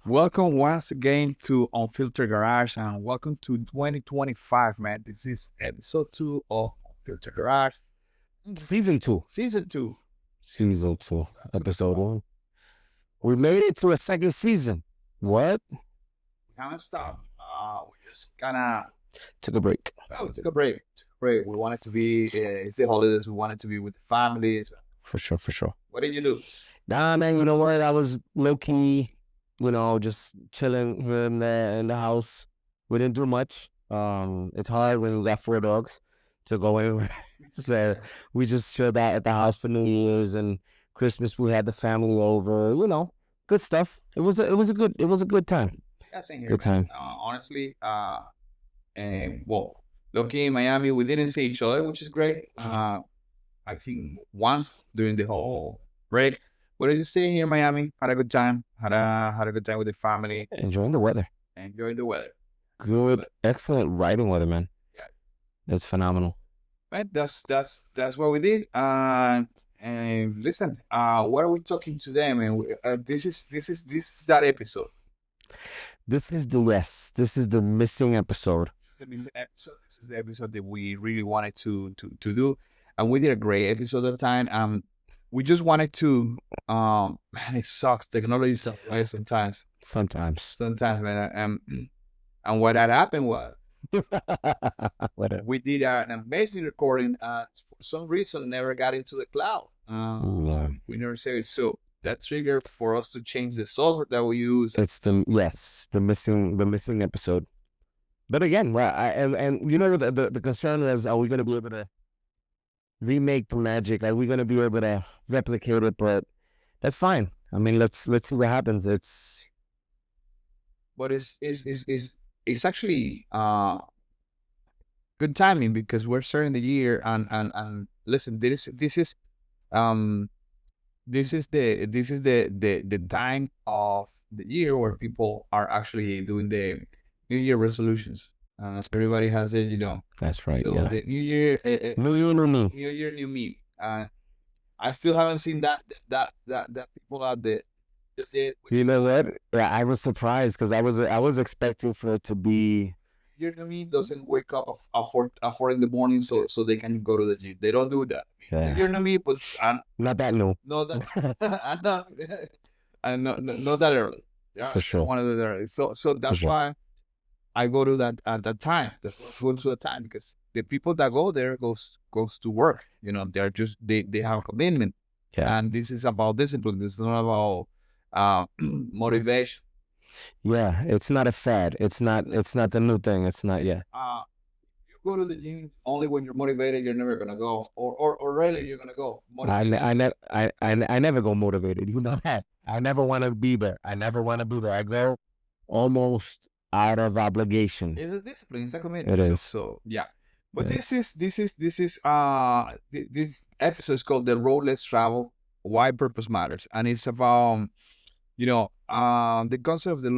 Welcome once again to Unfiltered Garage and welcome to 2025, man. This is episode 2 of Unfiltered Garage, Season two. season 2. Season two. Episode one. We made it to a second season. What? We haven't stopped. We just kind of Took a break. took a break. We wanted to be, it's the holidays. We wanted to be with the families. For sure. What did you do? Nah, man, you know what? I was low key, just chilling here and there in the house. We didn't do much. It's hard when we got 4 dogs to go anywhere. So we just chilled out at the house for New Year's and Christmas. We had the family over. Good stuff. It was a good time. Yeah, same here, Good man. time. Honestly, well, lucky in Miami, we didn't see each other, which is great. I think once during the whole break. But I just staying here in Miami, had a good time, had a good time with the family, Enjoying the weather. enjoying the weather. Good, excellent riding weather, man. Yeah. It's phenomenal. Right, that's what we did. And listen, what are we talking today, man? This is that episode. This is the rest. This is the missing episode. This is the episode. This is the episode that we really wanted to do, and we did a great episode of time. We just wanted to. Man, it sucks. Technology sucks, right? Sometimes. Sometimes. Sometimes, man. And what had happened was Whatever. we did an amazing recording. For some reason, never got into the cloud. Yeah. We never saved it. So that triggered for us to change the software that we use. It's the missing episode. But again, well, and the concern is, are we gonna be able to remake the magic? Are we gonna be able to replicate it? But that's fine. I mean, let's see what happens. But it's actually good timing because we're starting the year and listen, um this is the time of the year where people are actually doing the New Year resolutions. Everybody has it, That's right. So Yeah. the New Year, New year, new me. New Year, new me. I still haven't seen that people out there. You know what? Yeah, I was surprised because I was expecting for it to be. Year new me doesn't wake up at four in the morning so they can go to the gym. They don't do that. Yeah. Year new me, but Not that new. no that I'm not that early. Yeah, For sure. I want to do that early. So that's sure. why I go to that at that time. That's go to the time because the people that go there goes to work. They're just they have a commitment. Yeah. And this is about discipline. This is not about motivation. Yeah, it's not a fad. It's not the new thing. It's not. Yeah. You go to the gym only when you're motivated. You're never gonna go, or rarely you're gonna go. I never go motivated. You know that. I never want to be there. I never want to be there. I go almost out of obligation. It's a discipline. It's a commitment. It is. So yeah. But It this episode is called "The Road Less Travel: Why Purpose Matters," and it's about the concept of the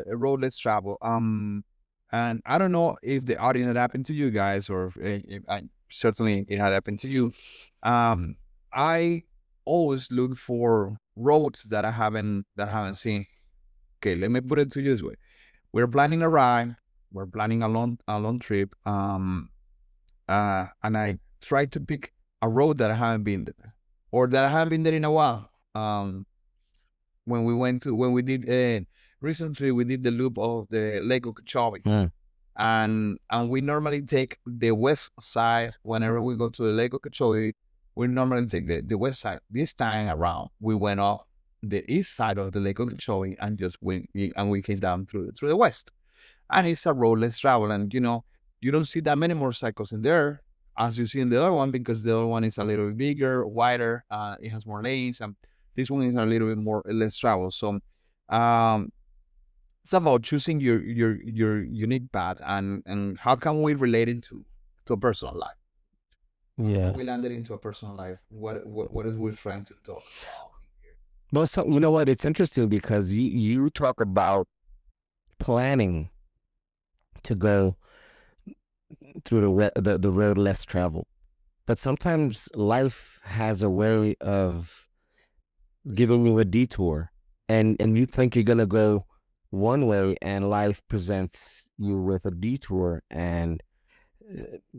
road less travel. And I don't know if the audience had happened to you guys, or if certainly it had happened to you. I always look for roads that I haven't seen. Okay, let me put it to you this way: we're planning a ride, we're planning a long trip. And I try to pick a road that I haven't been there, or that I haven't been there in a while. When we did recently, we did the loop of the Lake Okeechobee, and we normally take the west side whenever we go to the Lake Okeechobee. We normally take the west side. This time around, we went off the east side of the Lake Okeechobee and just we came down through the west. And it's a road less travel, and you don't see that many motorcycles in there as you see in the other one because the other one is a little bit bigger, wider. It has more lanes, and this one is a little bit more less travel. So, it's about choosing your unique path and how can we relate it to a personal life. Yeah. We landed into a personal life. What is we trying to talk about here? But you know what? It's interesting because you talk about planning to go through the road less traveled, but sometimes life has a way of giving you a detour, and you think you're gonna go one way and life presents you with a detour, and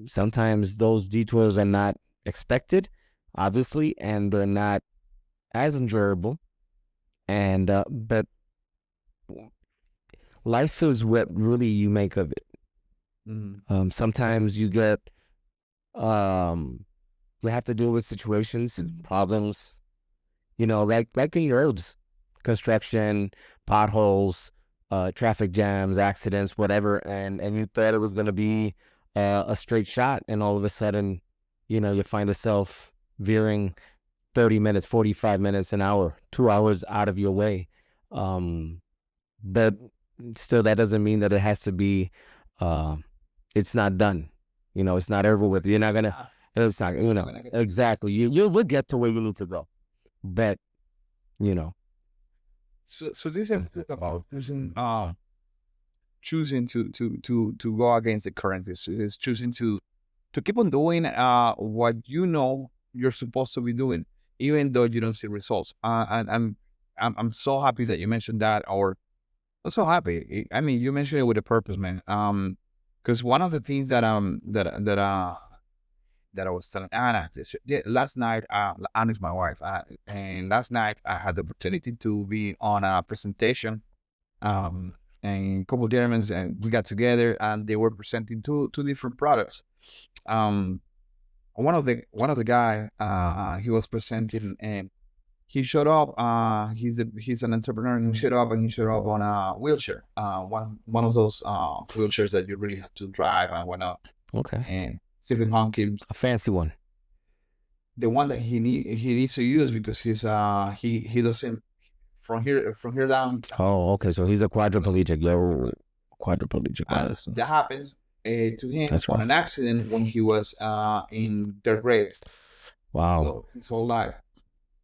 sometimes those detours are not expected, obviously, and they're not as enjoyable. And but life is what really you make of it. Sometimes you get you have to deal with situations, problems, like in your roads, construction, potholes, traffic jams, accidents, whatever, and you thought it was gonna be a straight shot, and all of a sudden, you find yourself veering 30 minutes, 45 minutes, an hour, 2 hours out of your way. But still, that doesn't mean that it has to be, it's not done. It's not over with. You're not gonna, it's not, exactly. You will get to where you need to go. But, you know, So this is about choosing to go against the current. Is choosing to keep on doing what you know you're supposed to be doing, even though you don't see results. And I'm so happy that you mentioned that. Or I'm so happy. I mean, you mentioned it with a purpose, man. Because one of the things that I was telling Anna last night. Anna's my wife, and last night I had the opportunity to be on a presentation. And a couple of Germans, and we got together, and they were presenting two different products. Um, one of the guy, he was presenting, and he showed up. He's an entrepreneur, and he showed up on a wheelchair. One of those wheelchairs that you really have to drive and whatnot. okay. And Stephen Hawking, A fancy one. the one that he needs to use because he doesn't from here down. Oh, okay. So he's a quadriplegic. Yo, quadriplegic. Wow, That happens to him That's on rough. an accident when he was in third grade. Wow. So his whole life.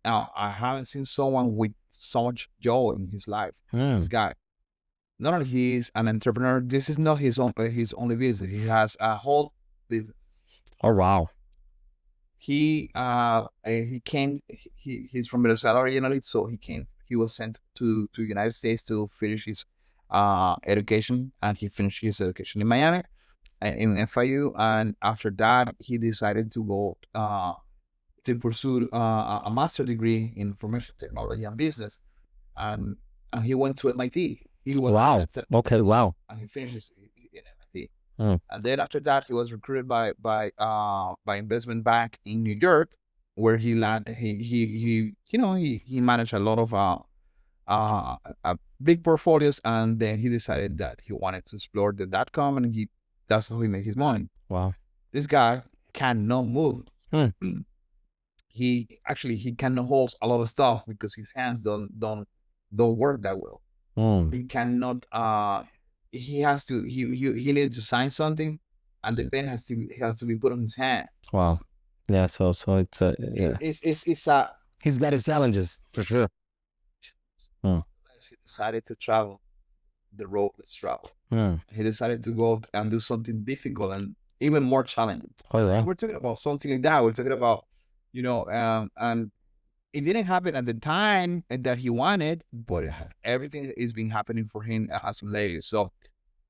Now I haven't seen someone with so much joy in his life. This guy, not only he is an entrepreneur, this is not his only business. He has a whole business. Oh, wow. He came. He's from Venezuela originally, so he was sent to United States to finish his education, and he finished his education in Miami, in FIU, and after that he decided to go to pursue a master degree in information technology and business, and he went to MIT. He was Wow. Okay. Wow. and he finished in MIT. Mm. And then after that, he was recruited by investment bank in New York, where he landed. He managed a lot of big portfolios, and then he decided that he wanted to explore the .com, and that's how he made his money. Wow. This guy cannot move. Hmm. He cannot hold a lot of stuff because his hands don't work that well. He cannot he has to he needed to sign something, and the pen has to be put on his hand. Wow. Yeah. So it's yeah. It's a He's got his challenges for sure. Hmm. He decided to travel the road less traveled. He decided to go and do something difficult and even more challenging. Oh yeah. We're talking about something like that. We're talking about and it didn't happen at the time that he wanted, but everything is been happening for him as of lately. So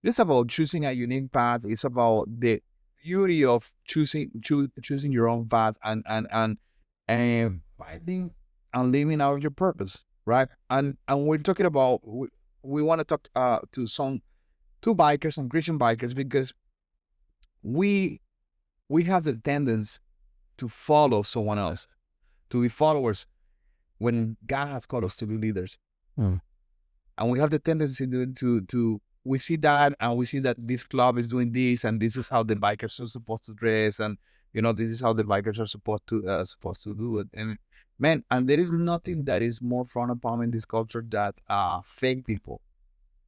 it's about choosing a unique path. It's about the beauty of choosing your own path and finding and living out your purpose, right? And we're talking about we want to talk to two bikers and Christian bikers because we have the tendency to follow someone else, to be followers when God has called us to be leaders. And we have the tendency to we see that, and we see that this club is doing this, and this is how the bikers are supposed to dress, and this is how the bikers are supposed to do it. And man, and there is nothing that is more frowned upon in this culture that fake people,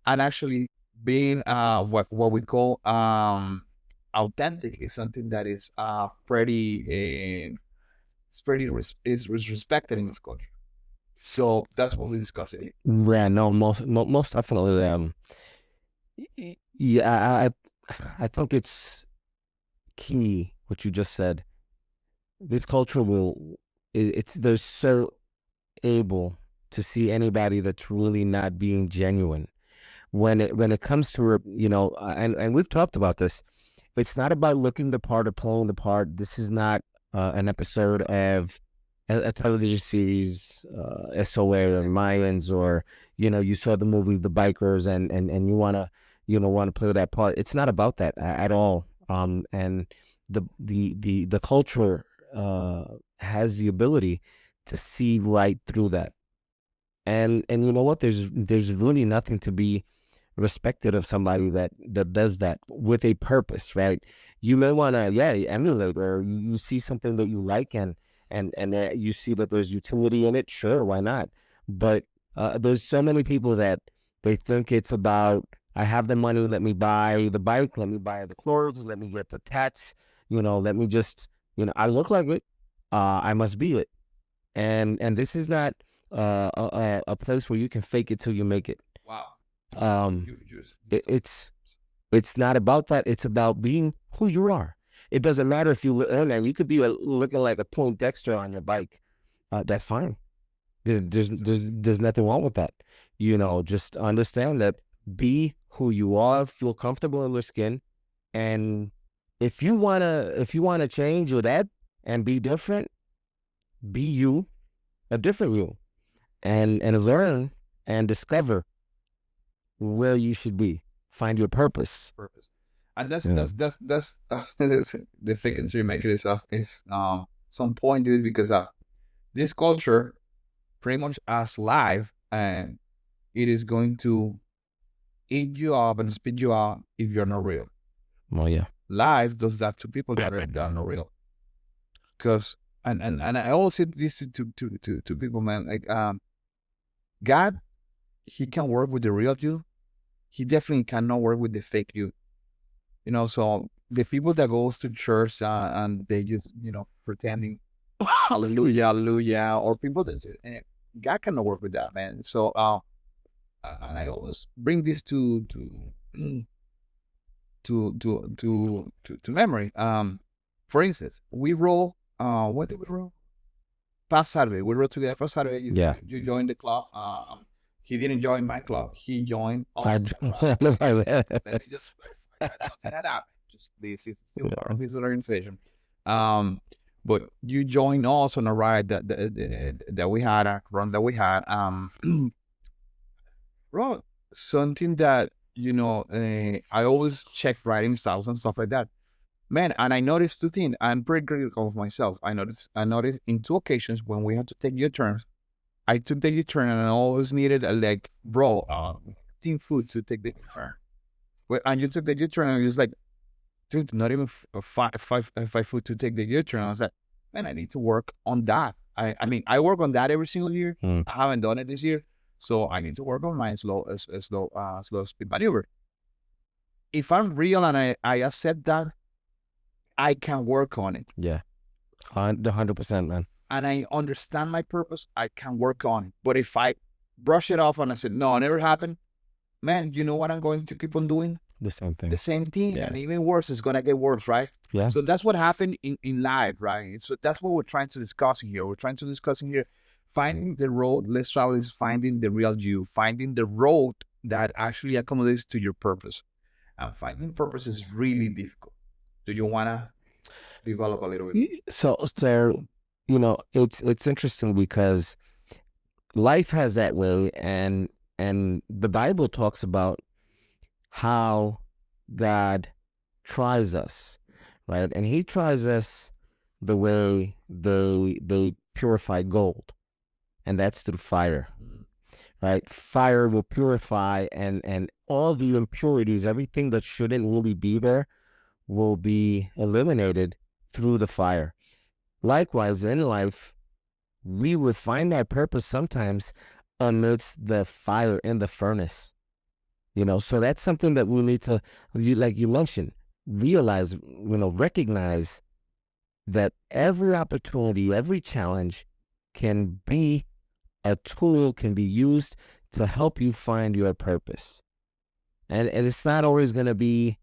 and actually being what we call authentic is something that is pretty is respected in this culture. So that's what we discuss it. Yeah. No. Most definitely. Yeah. I think it's key what you just said. This culture they're so able to see anybody that's really not being genuine. when it comes to, and we've talked about this. It's not about looking the part or playing the part. This is not an episode of a television series, SOA or Mayans, or you saw the movie The Bikers, and you wanna play that part. It's not about that at all. And the culture has the ability to see right through that. And you know what? There's really nothing to be respected of somebody that does that with a purpose, right? You may want to, emulate, or you see something that you like, and you see that there's utility in it. Sure, why not? But there's so many people that they think it's about, I have the money, let me buy the bike, let me buy the clothes, let me get the tats, let me just, I look like it, I must be it. And this is not a place where you can fake it till you make it. Wow. It's not about that. It's about being who you are. It doesn't matter if you could be looking like a Poindexter on your bike. That's fine. There's nothing wrong with that. Just understand that. Be who you are. Feel comfortable in your skin, and if you wanna change with that and be different, be you, a different you, and learn and discover where you should be. Find your purpose. And that's the frequency you make it is some point to it, because this culture pretty much as live, and it is going to eat you up and spit you out if you're not real. Oh yeah. Life does that to people that are not real. Because and I always say this to people, man, like God, he can work with the real you. He definitely cannot work with the fake you. So the people that goes to church and they just, pretending, hallelujah, hallelujah, or people that God cannot work with that, man. So and I always bring this to memory. For instance, we roll. What did we roll? Past Saturday, we rolled together. Past Saturday, you joined the club. He didn't join my club. He joined. Let me just that up. Just this is still part of his organization. But you joined us on a ride that we had, a run that we had. Bro, something that I always check riding styles and stuff like that, man. And I noticed two things. I'm pretty critical of myself. I noticed in two occasions when we had to take U-turns, I took the U-turn and I always needed team food to take the U-turn. And you took the U-turn and it was like, dude, not even five foot to take the U-turn. I was like, man, I need to work on that. I mean, I work on that every single year. I haven't done it this year. So I need to work on my slow speed maneuver. If I'm real and I accept that, I can work on it. Yeah, 100%, man. And I understand my purpose, I can work on it. But if I brush it off and I said, no, it never happened, man, you know what I'm going to keep on doing? The same thing. The same thing, and even worse, it's gonna get worse, right? Yeah. So that's what happened in life, right? So that's what we're trying to discuss here. Finding the road less travel is finding the real you, finding the road that actually accommodates to your purpose. And finding purpose is really difficult. Do you wanna develop a little bit? So, it's interesting because life has that way, and the Bible talks about how God tries us, right? And he tries us the way they purify gold, and that's through fire, right? Fire will purify, and all the impurities, everything that shouldn't really be there, will be eliminated through the fire. Likewise, in life, we would find our purpose sometimes amidst the fire in the furnace. So that's something that we need to, like you mentioned, realize, recognize that every opportunity, every challenge can be a tool, can be used to help you find your purpose. And it's not always going to be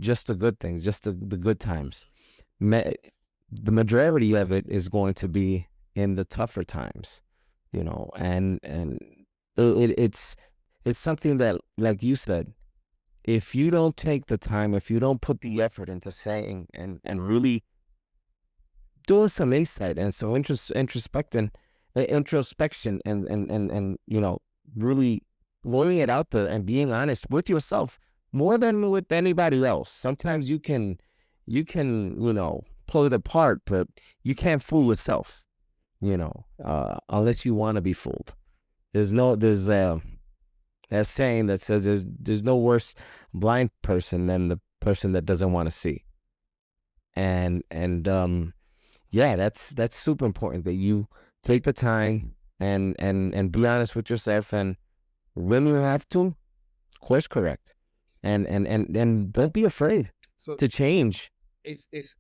just the good things, just the good times. The majority of it is going to be in the tougher times, and it's it's something that, like you said, if you don't take the time, if you don't put the effort into saying and really doing some insight and some introspection and really laying it out there and being honest with yourself more than with anybody else. Sometimes you can pull it apart, but you can't fool yourself, unless you want to be fooled. There's a saying that says there's no worse blind person than the person that doesn't want to see. And yeah, that's super important that you take the time and be honest with yourself, and when you have to, course correct, and don't be afraid So to change. it's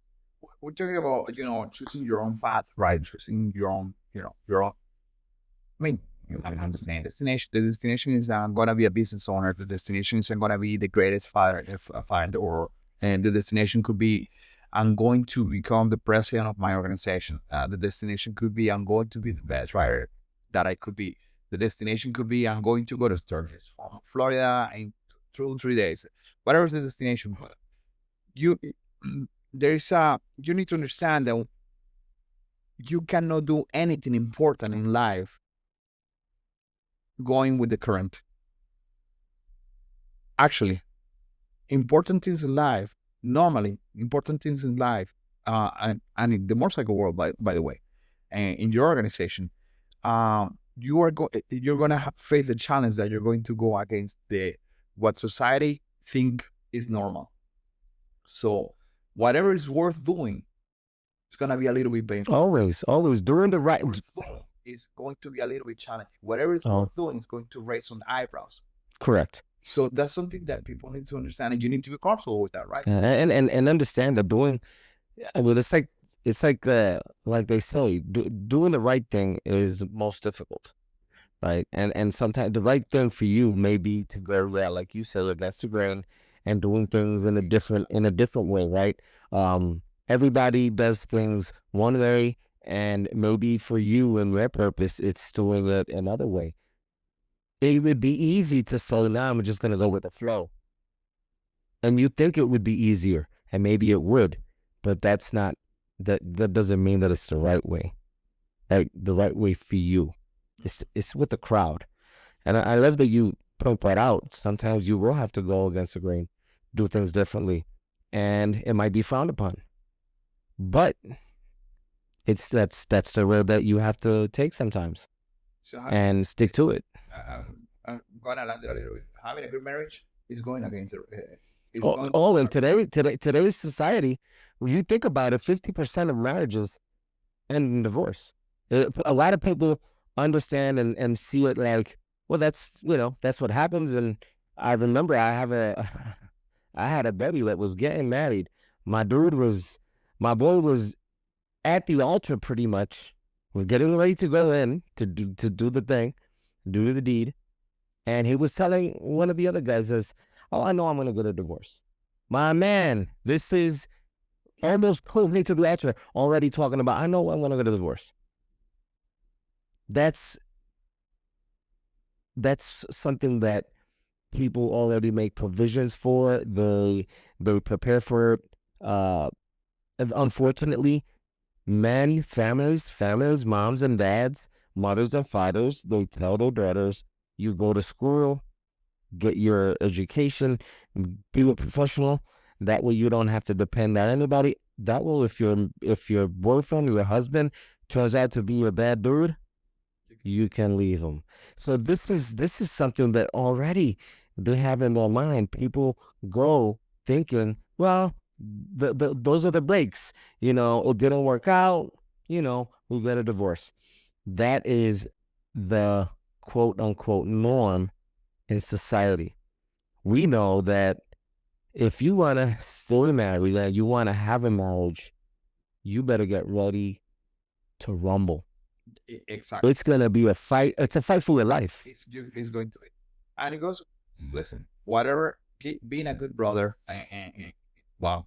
we're talking about choosing your own path, right? Choosing your own your own. I mean, you have to understand destination. The destination is gonna be a business owner. The destination isn't gonna be the greatest father, if find or and the destination could be I'm going to become the president of my organization. The destination could be I'm going to be the best writer that I could be. The destination could be I'm going to go to Sturgis, Florida, in 2 3 days. Whatever is the destination, but you there's you need to understand that you cannot do anything important in life going with the current. Actually, important things in life, normally important things in life, and in the motorcycle world, by the way, and in your organization, you're gonna face the challenge that you're going to go against the what society think is normal. So whatever is worth doing, it's gonna be a little bit painful. Always doing the right. Is going to be a little bit challenging. Whatever is worth doing is going to raise some eyebrows. Correct. So that's something that people need to understand, and you need to be comfortable with that, right? And understand that doing, well, it's like they say, doing the right thing is the most difficult, right? And sometimes the right thing for you may be to go there, like you said, against the grain and doing things in a different way, right? Everybody does things one way, and maybe for you and their purpose, it's doing it another way. It would be easy to say, now I'm just gonna go with the flow. And you think it would be easier, and maybe it would, but that's not, that doesn't mean that it's the right way. The right way for you. It's with the crowd. And I love that you point that out. Sometimes you will have to go against the grain, do things differently, and it might be frowned upon. But that's the road that you have to take sometimes, and stick to it. I'm gonna land it a little bit. Having a good marriage is going against it. In today's society, when you think about it, 50% of marriages end in divorce. A lot of people understand and see it like, well, that's what happens. And I remember I had a baby that was getting married. My boy was at the altar pretty much. We're getting ready to go in to do the thing, do the deed. And he was telling one of the other guys, says, "Oh, I know I'm going to go to divorce." My man, this is almost closing to the altar, already talking about, I know I'm going to go to divorce. That's something that people already make provisions for. They prepare for it. Unfortunately, men, families, moms and dads, mothers and fathers, they tell their daughters, you go to school, get your education, be a professional. That way you don't have to depend on anybody. That way, if your boyfriend or your husband turns out to be a bad dude, you can leave him. So this is something that already they have in their mind. People go thinking, well, those are the breaks. It didn't work out. We get a divorce. That is the quote unquote norm in society. We know that if you want to stay married, that you want to have a marriage, you better get ready to rumble. Exactly. It's going to be a fight. It's a fight for your life. It's going to be. And it goes, listen, whatever, being a good brother, wow,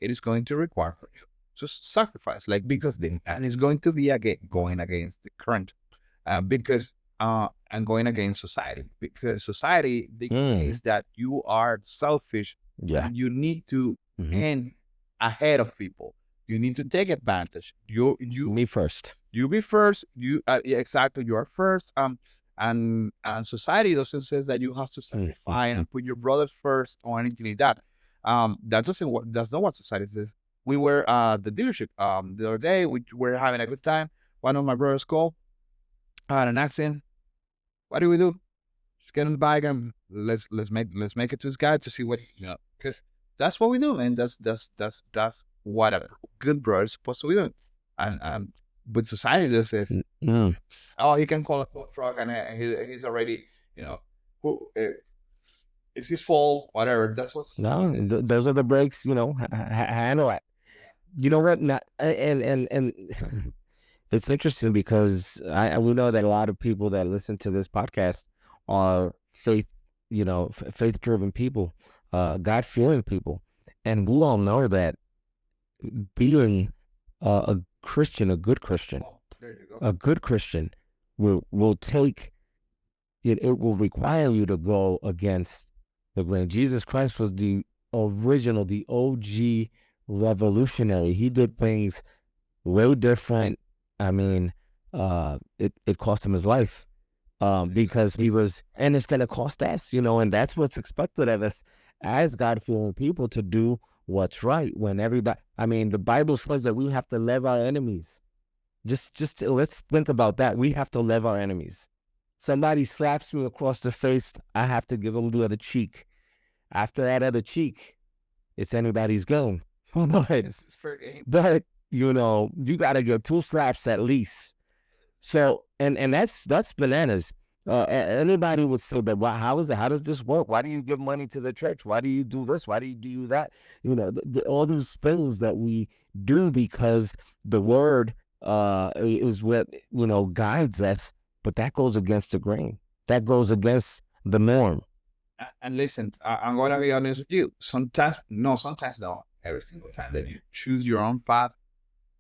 it is going to require for you to sacrifice, like, because and it's going to be going against the current, because and going against society, because society dictates that you are selfish Yeah. and you need to Mhm. end ahead of people. You need to take advantage. Me first. You be first. Yeah, exactly. You are first. And society doesn't says that you have to sacrifice and put your brothers first or anything like that. That doesn't what that's not what society says. We were the dealership the other day. We were having a good time. One of my brothers called, had an accident. What do we do? Just get on the bike and let's make it to this guy to see what because that's what we do, man. That's what a good brother is supposed to be doing. And but society just says, oh, he can call a tow truck and he's already, who it's his fault, whatever. That's what No, society says. those are the breaks. Handle it. You know what? Not, and it's interesting because we know that a lot of people that listen to this podcast are faith driven people, God fearing people, and we all know that being a Christian, a good Christian, There you go. a good Christian will take it. It will require you to go against the grain. Jesus Christ was the original, the OG revolutionary. He did things way different. I mean, it cost him his life, because he was, and it's gonna cost us, and that's what's expected of us as God-fearing people, to do what's right. When everybody, I mean, the Bible says that we have to love our enemies. Let's think about that. We have to love our enemies. Somebody slaps me across the face, I have to give them the other cheek. After that other cheek, it's anybody's game. It's fair game. But you got to get 2 slaps at least. So, and that's bananas. Anybody would say, but how is it? How does this work? Why do you give money to the church? Why do you do this? Why do you do that? All these things that we do because the word is what guides us. But that goes against the grain. That goes against the norm. And listen, I'm going to be honest with you. Sometimes no. Every single time that you choose your own path,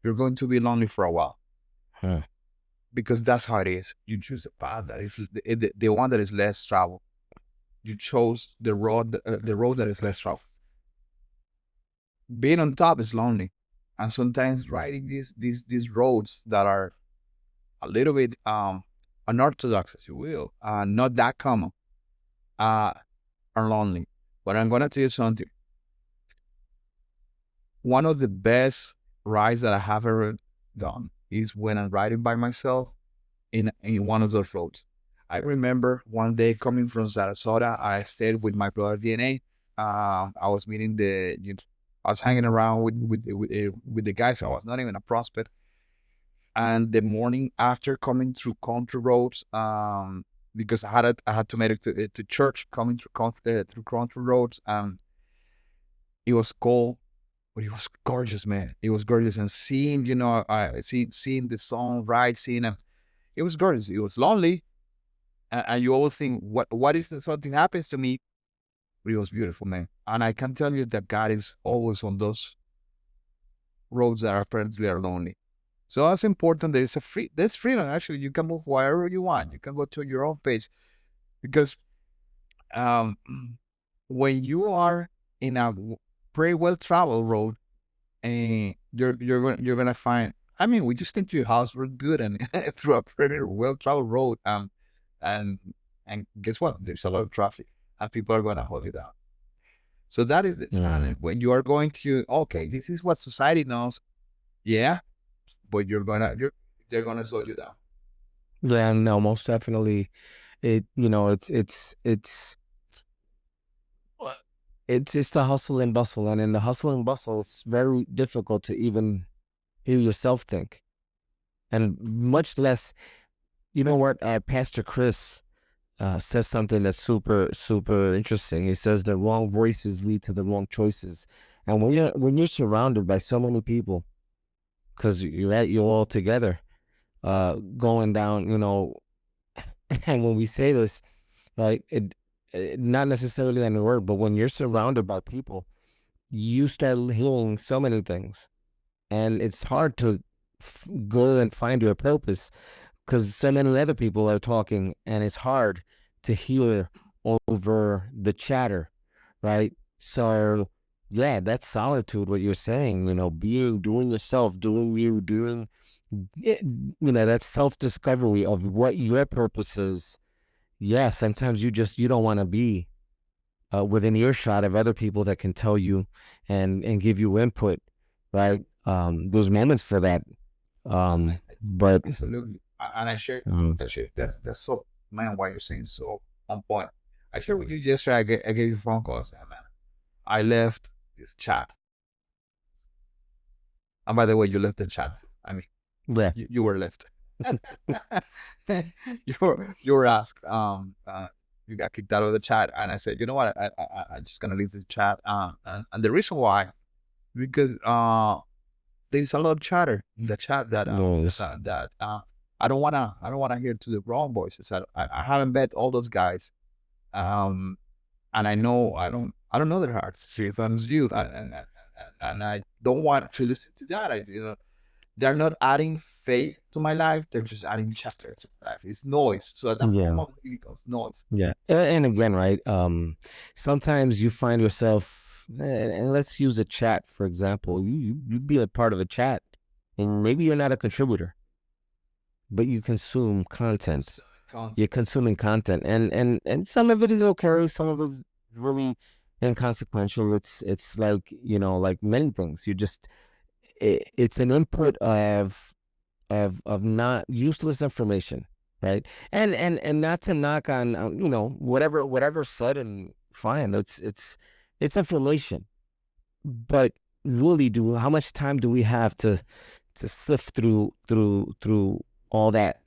you're going to be lonely for a while. Because that's how it is. You choose the path that is the one that is less traveled. You chose the road that is less traveled. Being on top is lonely, and sometimes riding these roads that are a little bit unorthodox, as you will, not that common, are lonely. But I'm gonna tell you something. One of the best rides that I have ever done is when I'm riding by myself in one of those roads. I remember one day coming from Sarasota, I stayed with my brother DNA. I was meeting I was hanging around with the guys. I was not even a prospect. And the morning after, coming through country roads, because I had to make it to church, coming through country roads, it was cold, but it was gorgeous, man. It was gorgeous, and seeing seeing the sunrise, seeing them, it was gorgeous. It was lonely, and you always think, what if something happens to me? But it was beautiful, man. And I can tell you that God is always on those roads that apparently are lonely. So that's important. There's freedom. Actually, you can move wherever you want. You can go to your own pace, because when you are in a pretty well traveled road, and you're gonna find. I mean, we just came to your house. We're good and through a pretty well traveled road. And guess what? There's a lot of traffic, and people are gonna hold you down. So that is the challenge. When you are going to, okay, this is what society knows. Yeah. But they're gonna slow you down. Yeah, no, most definitely. It's the hustle and bustle, and in the hustle and bustle, it's very difficult to even hear yourself think, and much less. You know what? Pastor Chris says something that's super, super interesting. He says the wrong voices lead to the wrong choices, and when you're surrounded by so many people, because you're all together, going down, and when we say this, like it not necessarily in the word, but when you're surrounded by people, you start hearing so many things, and it's hard to go and find your purpose, because so many other people are talking, and it's hard to hear over the chatter, right? So yeah, that's solitude. What you're saying, doing yourself, doing you, doing, that self discovery of what your purpose is. Yeah, sometimes you don't want to be within earshot of other people that can tell you and give you input, right? There's moments for that. But Absolutely. And I share um, that shit. That's so, man, what you're saying so on point. I share with you yesterday. I gave you a phone call. I said, man, I left this chat. And by the way, you left the chat. I mean, yeah, you were left. you were asked. You got kicked out of the chat, and I said, you know what? I'm just gonna leave this chat. And the reason why, because there's a lot of chatter in the chat that noise. I don't wanna hear to the wrong voices. I haven't met all those guys, and I know I don't know their hearts. If I'm you, and I don't want to listen to that. They're not adding faith to my life. They're just adding chatter to my life. It's noise. So that it becomes noise. Yeah. And again, right? Sometimes you find yourself, and let's use a chat, for example. You be a part of a chat, and maybe you're not a contributor, but you consume content. You're consuming content, and some of it is okay. Some of it is really inconsequential. It's like, like many things. It's an input of not useless information, right? And not to knock on, whatever said, and fine, it's information, but really, how much time do we have to sift through all that?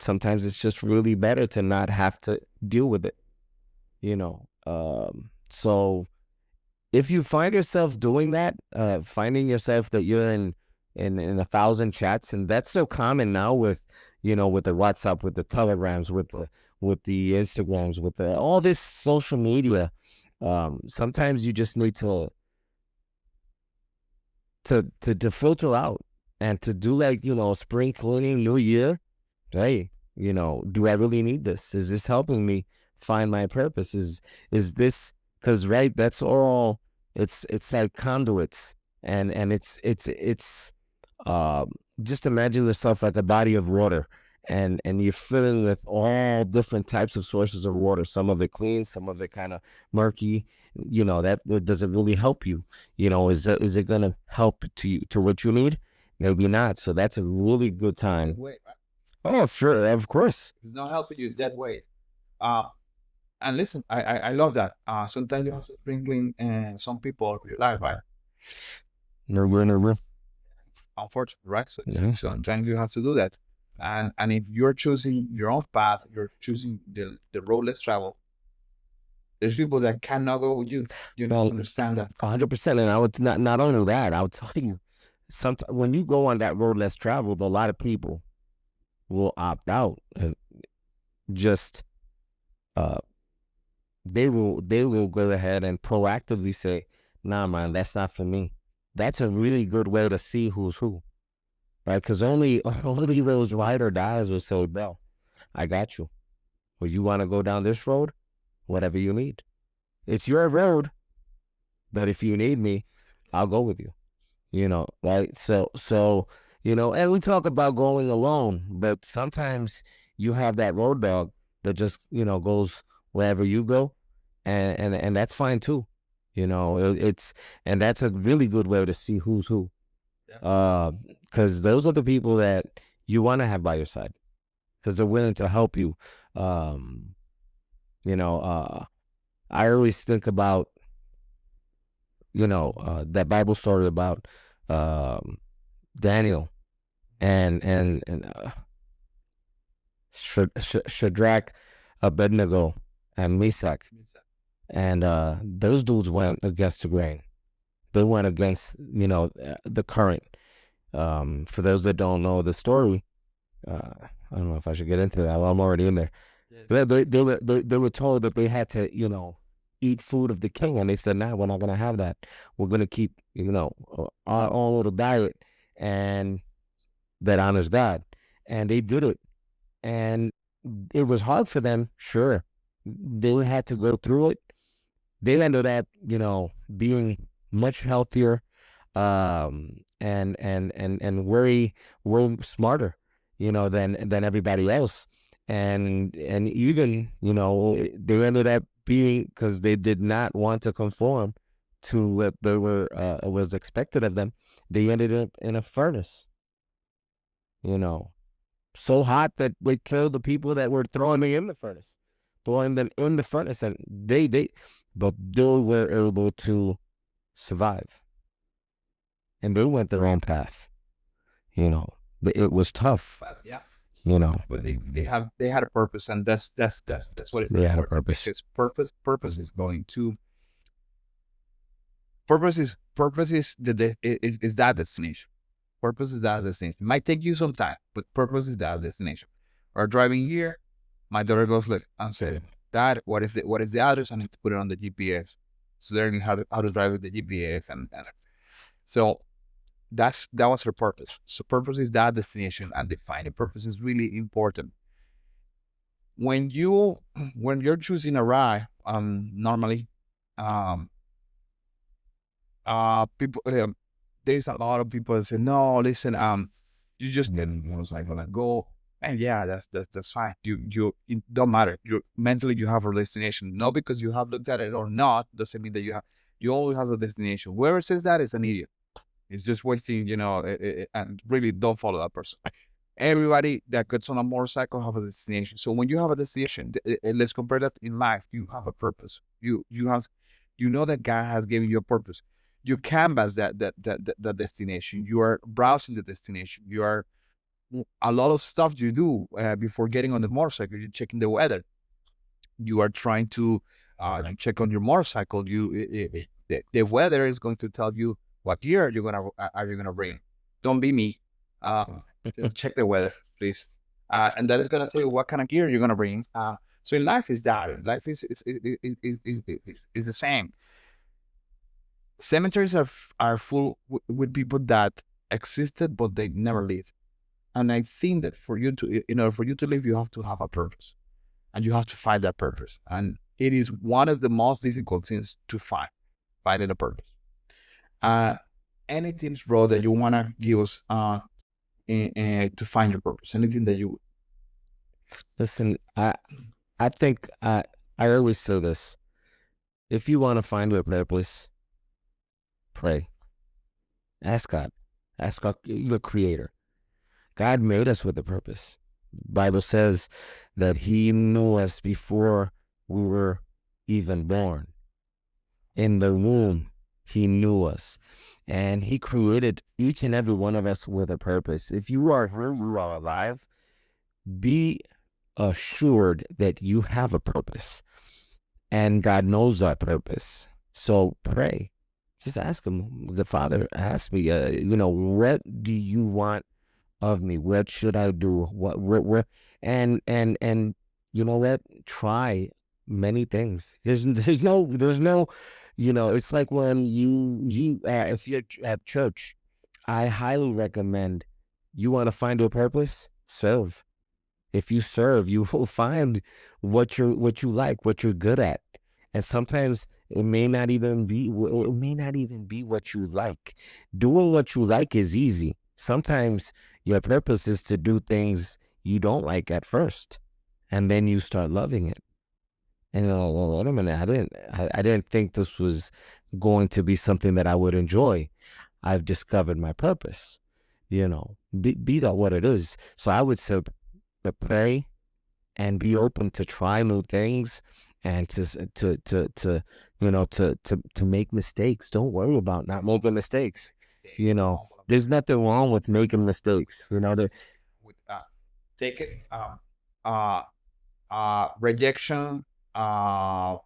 Sometimes it's just really better to not have to deal with it, so if you find yourself doing that, finding yourself that you're in 1,000 chats, and that's so common now with, with the WhatsApp, with the Telegrams, with the Instagrams, with all this social media. Sometimes you just need to filter out and to do, like, spring cleaning, new year. Hey, do I really need this? Is this helping me find my purpose? Is this, because, right, that's all. It's like conduits, and it's just imagine yourself like a body of water, and you're filling with all different types of sources of water. Some of it clean, some of it kind of murky. That does it really help you? Is it gonna help to what you need? Maybe not. So that's a really good time. Wait, right? Oh, sure, of course. It's not helping you. It's that way. And listen, I love that. Sometimes you have to sprinkling some people of your life, right? No. Unfortunately, right? So sometimes you have to do that. And if you're choosing your own path, you're choosing the road less traveled. There's people that cannot go with you. You don't understand that. 100%. And I would not only that, I would tell you, sometimes when you go on that road less traveled, a lot of people will opt out. Just they will go ahead and proactively say, nah, man, that's not for me. That's a really good way to see who's who, right? Because only those ride or dies will say, Bell, I got you. Well, you want to go down this road? Whatever you need. It's your road, but if you need me, I'll go with you. Right? So, and we talk about going alone, but sometimes you have that road dog that just, goes wherever you go, and that's fine too. And that's a really good way to see who's who. Because those are the people that you want to have by your side, because they're willing to help you. I always think about, that Bible story about Daniel and Shadrach, Abednego, and Meshach. And those dudes went against the grain. They went against, the current. For those that don't know the story, I don't know if I should get into that. Well, I'm already in there. They were told that they had to, eat food of the king, and they said, "Nah, we're not gonna have that. We're gonna keep, our own little diet, and that honors God." And they did it. and it was hard for them. Sure, they had to go through it. They ended up, being much healthier, and way smarter, than everybody else, and even, they ended up being, because they did not want to conform to what they were was expected of them. They ended up in a furnace, you know, so hot that they killed the people that were throwing them in the furnace, and but they were able to survive, and they went their own path, but it was tough, But yeah, you know. but they had a purpose, and that's what it's They had a important. purpose. Because purpose is going to purpose is is that destination. Purpose is that destination. It might take you some time, but purpose is that destination. We're driving here. My daughter goes look and said, "Dad, what is the address? I need to put it on the GPS." So learning how to drive with the GPS, and so that was her purpose. So purpose is that destination, and defining purpose is really important. When you're choosing a ride, normally, um, people, there's a lot of people that say, no, listen, you just get motorcycle and go, and yeah, that's fine. It don't matter. You mentally you have a destination. Not because you have looked at it or not doesn't mean that you always have a destination. Whoever says that is an idiot. It's just wasting, and really don't follow that person. Everybody that gets on a motorcycle have a destination. So when you have a destination, let's compare that in life. You have a purpose. You know that God has given you a purpose. You canvas that destination. You are browsing the destination. You are a lot of stuff you do before getting on the motorcycle. You're checking the weather. You are trying to check on your motorcycle. The weather is going to tell you what gear are you gonna bring. Don't be me. Just check the weather, please, and that is gonna tell you what kind of gear you're gonna bring. So in life is that. Life is the same. Cemeteries are full with people that existed but they never lived. And I think that for you to, in order for you to live, you have to have a purpose, and you have to find that purpose. And it is one of the most difficult things to finding a purpose. Any tips, bro, that you wanna give us to find your purpose? Anything that you Listen, I think I always say this: if you want to find your purpose, pray, ask God, your Creator. God made us with a purpose. Bible says that He knew us before we were even born. In the womb, He knew us, and He created each and every one of us with a purpose. If you are here, you are alive, be assured that you have a purpose, and God knows that purpose. So pray. Just ask Him. The Father asked me, what do you want of me? What should I do? Where, and you know what? Try many things. There's no, it's like when if you're at church, I highly recommend, you want to find your purpose, serve. If you serve, you will find what you like, what you're good at. And sometimes it may not even be what you like. Doing what you like is easy. Sometimes your purpose is to do things you don't like at first, and then you start loving it. And well, wait a minute, I didn't think this was going to be something that I would enjoy. I've discovered my purpose. Be that what it is. So I would say, pray and be open to try new things, and to make mistakes. Don't worry about not making mistakes. There's nothing wrong with making mistakes. take it, rejection, are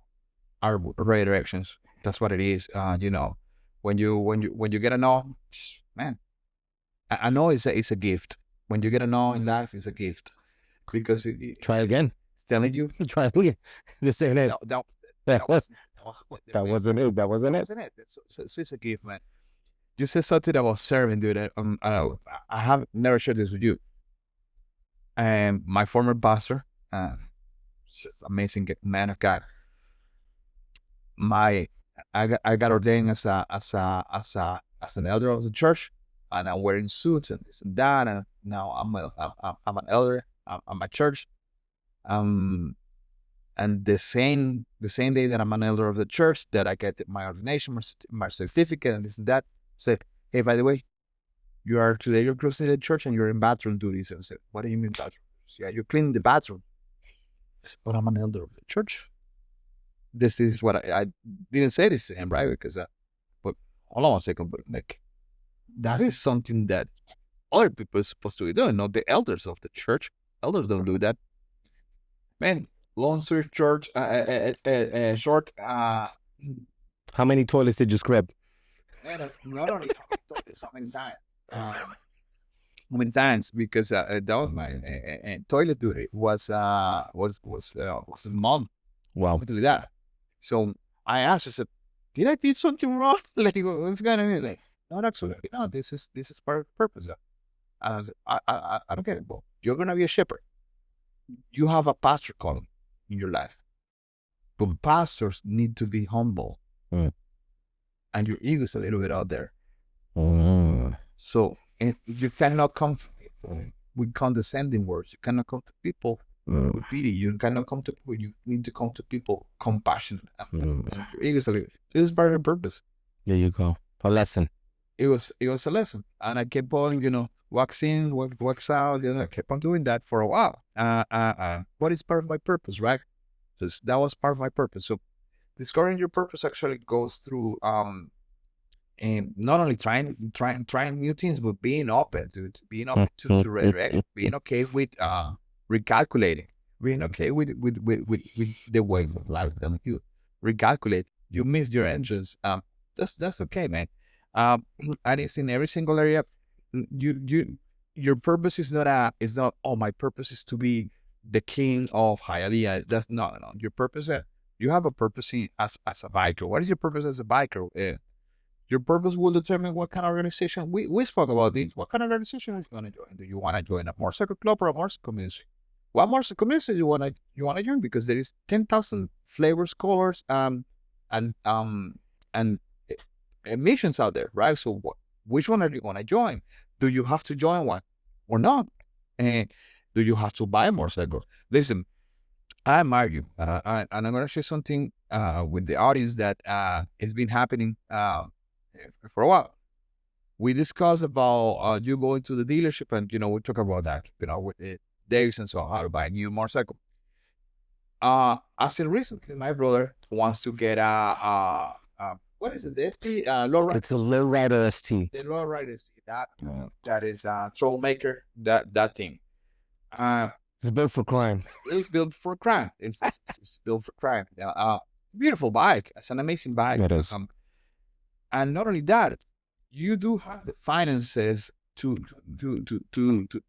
redirections. That's what it is. When you get a no, man, I know it's a gift. When you get a no in life, it's a gift, because Try again. it's telling you. Try again. This ain't it. That wasn't it. That wasn't it. So it's a gift, man. You said something about serving, dude. I have never shared this with you. And my former pastor, just amazing man of God. I got ordained as an elder of the church, and I'm wearing suits and this and that, and now I'm an elder. I'm a church. And the same day that I'm an elder of the church, that I get my ordination, my certificate, and this and that, said, hey, by the way, you're closing the church and you're in bathroom duties. And I said, what do you mean bathroom? Yeah, you clean the bathroom. I said, but I'm an elder of the church. This is what I didn't say this to him, right? Because, but hold on a second, but like, that is something that other people are supposed to be doing, not the elders of the church. Elders don't do that. Man, long story short, How many toilets did you scrub? man, not only how many times, how many times, because that was my toilet duty was a month. Wow. Literally that. So I asked, I said, did I do something wrong? Like, what's going on? Like, not actually. No, this is part of the purpose. And I said, I don't get it. Well, you're gonna be a shepherd. You have a pastor calling in your life, but pastors need to be humble, and your ego is a little bit out there. So you cannot come with condescending words. You cannot come to people with pity. You cannot come to people. You need to come to people compassionate. And your ego is a little. This is part of the purpose. There you go. A lesson. It was a lesson, and I kept on, wax in, wax out. I kept on doing that for a while. What is part of my purpose, right? Because that was part of my purpose. So discovering your purpose actually goes through and not only trying new things, but being open, dude. Being open to redirection, being okay with recalculating, being okay with the ways of life that you recalculate. You missed your entrance. That's okay, man. And it's in every single area. Your purpose is not oh, my purpose is to be the king of Hialeah. That's no. Your purpose, you have a purpose as a biker. What is your purpose as a biker? Your purpose will determine what kind of organization. We spoke about this. What kind of organization are you going to join? Do you want to join a motorcycle club or a motorcycle community? What motorcycle community you want to join? Because there is 10,000 flavors, colors, and emissions out there, right? So which one are you going to join? Do you have to join one or not? And do you have to buy a motorcycle? Listen, I admire you, and I'm going to share something with the audience that has been happening for a while. We discussed about you going to the dealership, and we talk about that, with Davis and so on, how to buy a new motorcycle. As in recently, my brother wants to get what is it? The ST lowrider. It's a lowrider ST. The lowrider ST. That is troublemaker. That thing. It's built for crime. It's built for crime. It's built for crime. Beautiful bike. It's an amazing bike. It is. And not only that, you do have the finances to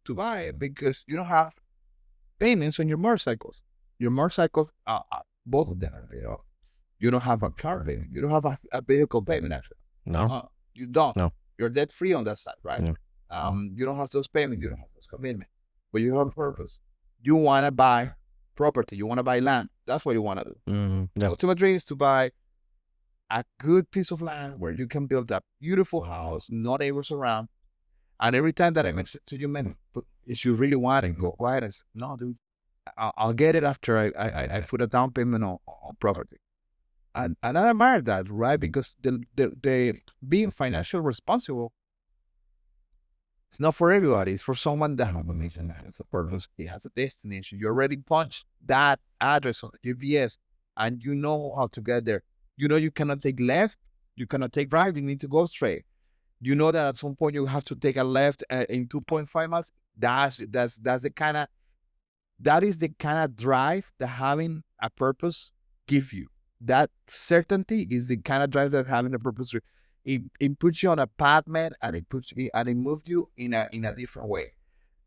buy it, because you don't have payments on your motorcycles. Your motorcycles, both of them, you don't have a car payment. You don't have a vehicle payment, actually. No. You don't. No. You're debt free on that side, right? Yeah. You don't have those payments. You don't have those commitments. But you have a purpose. You want to buy property. You want to buy land. That's what you want to do. Mm-hmm. Yeah. Ultimate dream is to buy a good piece of land where you can build a beautiful house, no neighbors around. And every time that I mention to you, man, but if you really want it, go ahead and say, no, dude, I'll get it after I put a down payment on property. And I admire that, right? Because the being financially responsible, it's not for everybody. It's for someone that has a mission, has a purpose, he has a destination. You already punched that address on the GPS, and you know how to get there. You know you cannot take left, you cannot take right, you need to go straight. You know that at some point you have to take a left in 2.5 miles. That is the kind of drive that having a purpose give you. That certainty is the kind of drive that having a purpose. It puts you on a path, man, and it moves you in a different way.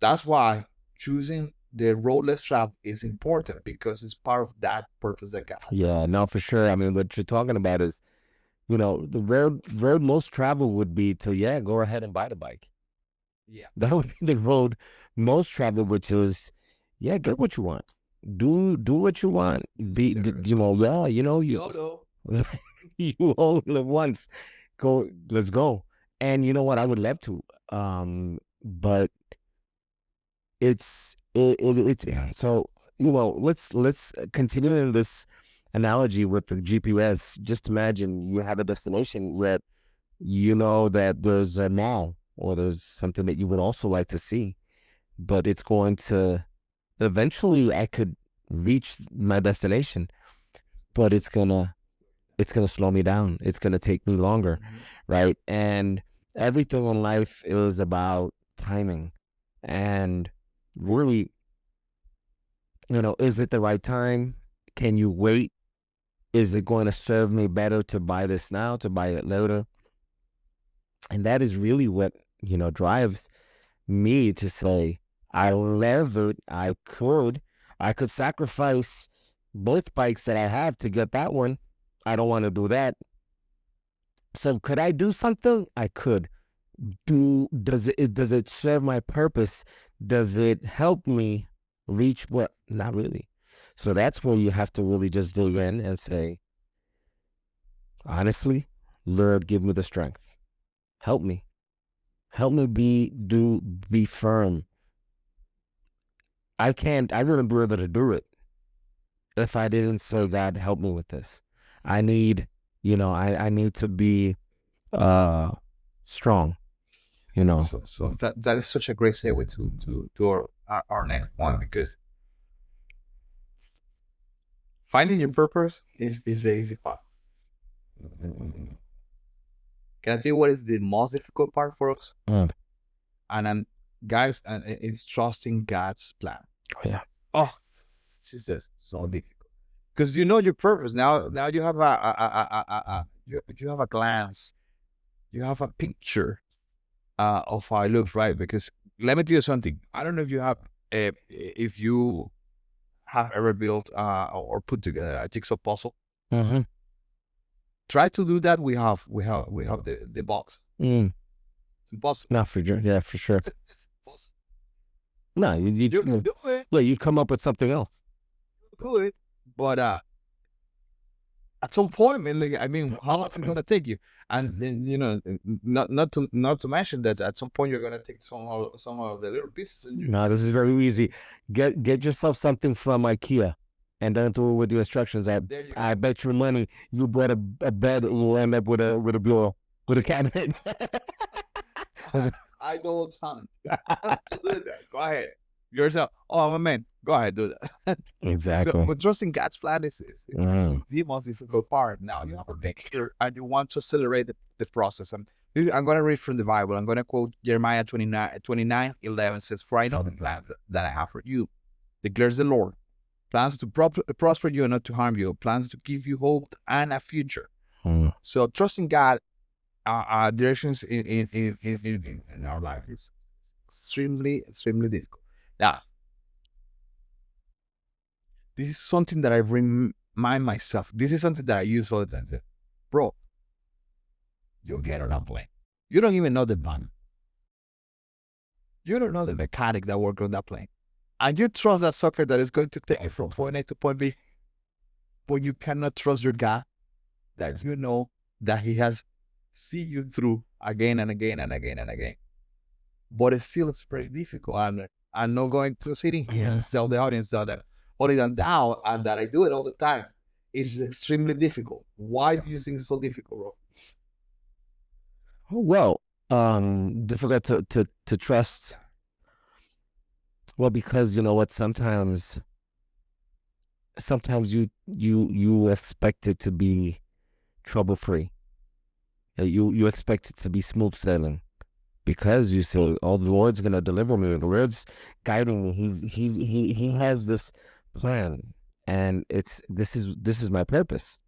That's why choosing the roadless travel is important, because it's part of that purpose that God has. Yeah, no, for sure. I mean, what you're talking about is, the road most travel would be to, go ahead and buy the bike. Yeah. That would be the road most travel, which is yeah, get what you want. Do what you want. Be you know, yeah, you know, you only live once. Go, let's go. And you know what? I would love to. But it's yeah. So you know, let's continue in this analogy with the GPS. Just imagine you have a destination where you know that there's a mall or there's something that you would also like to see, but it's going to eventually I could reach my destination, but it's gonna slow me down. It's gonna take me longer, right? And everything in life is about timing, and really, you know, is it the right time? Can you wait? Is it going to serve me better to buy this now, to buy it later? And that is really what, you know, drives me to say, I levered, I could sacrifice both bikes that I have to get that one. I don't want to do that. So could I do something? I could. Does it serve my purpose? Does it help me reach what? Not really. So that's where you have to really just dig in and say, honestly, Lord, give me the strength. Help me. Help me be firm. I wouldn't be able to do it if I didn't say, God, help me with this. I need, you know, I need to be strong, you know. So that is such a great segue to our next point, because finding your purpose is the easy part. Can I tell you what is the most difficult part for us? And guys, and it's trusting God's plan. Oh, yeah. Oh, this is just so difficult, because you know your purpose now. Now you have you have a glance, you have a picture of how it looks, right? Because let me tell you something. I don't know if you have ever built or put together a jigsaw puzzle. Mm-hmm. Try to do that. We have the box. It's impossible. Not for sure. Yeah, for sure. No, you can do it. Well, you come up with something else. Do it, but at some point, I mean, how long is it gonna take you? And then, you know, not to mention that at some point you're gonna take some of the little pieces. And no, this is very easy. Get yourself something from IKEA, and then do it with your instructions. I bet your money you bought a bed and you'll end up with a bureau, with a cabinet. I don't time. Go ahead. Yourself. Oh, my man. Go ahead, do that. Exactly. So, but trusting God's plan is the most difficult part. Now you have a picture and you want to accelerate the process. I'm going to read from the Bible. I'm going to quote Jeremiah 29:11 says, "For I know the plans that I have for you, declares the Lord. Plans to prosper you and not to harm you. Plans to give you hope and a future." So trusting God, directions in our life is extremely difficult. Now, this is something that I remind myself. This is something that I use all the time. Say, bro, you get on a plane. You don't even know the van. You don't know the mechanic that works on that plane. And you trust that sucker that is going to take you from point A to point B. But you cannot trust your God that you know that he has seen you through again and again and again and again. But it's very difficult. I'm not going to sitting here and tell the audience that only than now and that I do it all the time. It's extremely difficult. Why do you think it's so difficult, bro? Oh, well, difficult to trust. Well, because you know what, sometimes you expect it to be trouble free. You expect it to be smooth sailing, because you say, "Oh, the Lord's gonna deliver me. The Lord's guiding me. He has this plan, and this is my purpose."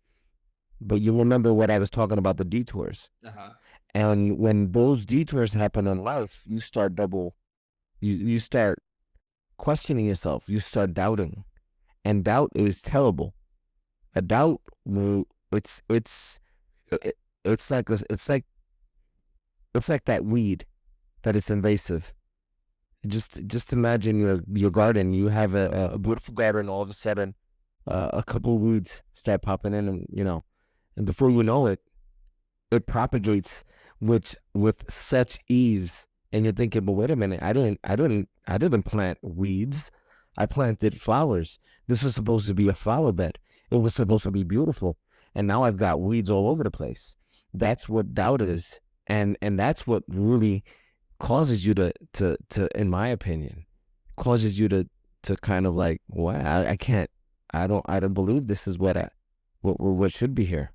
But you remember what I was talking about, the detours. And when those detours happen in life, you start you start questioning yourself. You start doubting, and doubt is terrible. A doubt, it's like that weed that is invasive. Just imagine your garden. You have a beautiful garden. All of a sudden, a couple of weeds start popping in, and and before you know it, it propagates with such ease. And you're thinking, but wait a minute, I didn't plant weeds. I planted flowers. This was supposed to be a flower bed. It was supposed to be beautiful, and now I've got weeds all over the place. That's what doubt is, and that's what really causes you to in my opinion, causes you to kind of like, wow, I can't, I don't believe this is what should be here.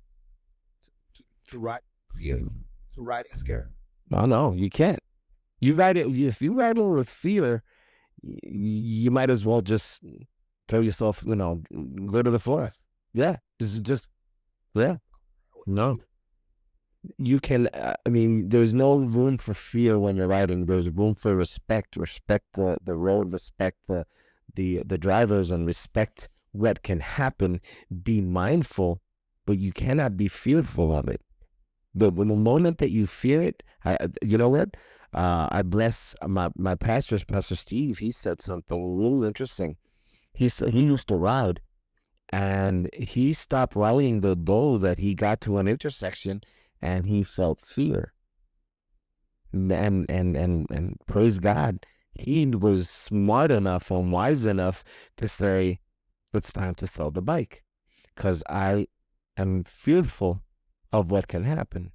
To write fear, to write is scary. No, you can't. You write it if you write it with fear, you might as well just throw yourself, go to the forest. Yeah, this is just yeah. No, you can. I mean, there's no room for fear when you're writing. There's room for respect. Respect the road. Respect the drivers, and respect what can happen. Be mindful, but you cannot be fearful of it. But when the moment that you fear it, you know what? I bless my pastor, Pastor Steve. He said something really interesting. He said he used to ride, and he stopped riding the bow that he got to an intersection, and he felt fear. And praise God, he was smart enough and wise enough to say, "It's time to sell the bike, because I am fearful of what can happen."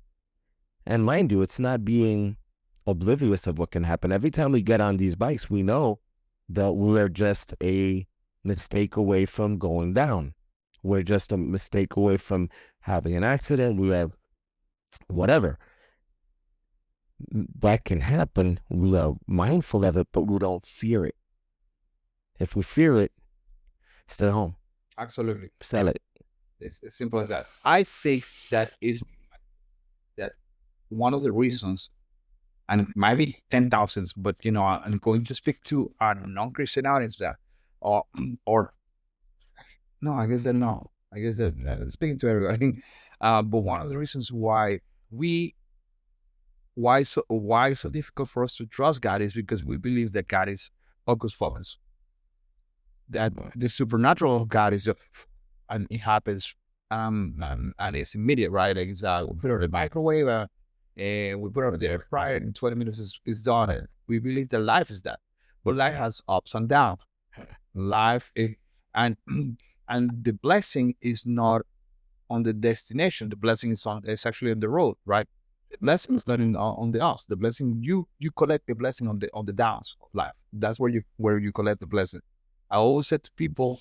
And mind you, it's not being oblivious of what can happen. Every time we get on these bikes, we know that we're just a mistake away from going down. We're just a mistake away from having an accident. We have whatever. That can happen. We are mindful of it, but we don't fear it. If we fear it, stay home. Absolutely. Sell it. It's as simple as that. I think that is that one of the reasons, and it might be 10,000s, but I'm going to speak to a non-Christian audience that, or no, I guess that no, I guess that speaking to everybody. But one of the reasons why so difficult for us to trust God is because we believe that God is hocus pocus, that the supernatural of God is just, and it happens, and it's immediate, right? Like we put it in the microwave, and we put it on the air fryer, in 20 minutes is done. And we believe that life is that, but life has ups and downs. Life is, and and the blessing is not on the destination. The blessing is actually on the road, right? The blessing is not on the ups. The blessing, you collect the blessing on the downs of life. That's where you collect the blessing. I always said to people,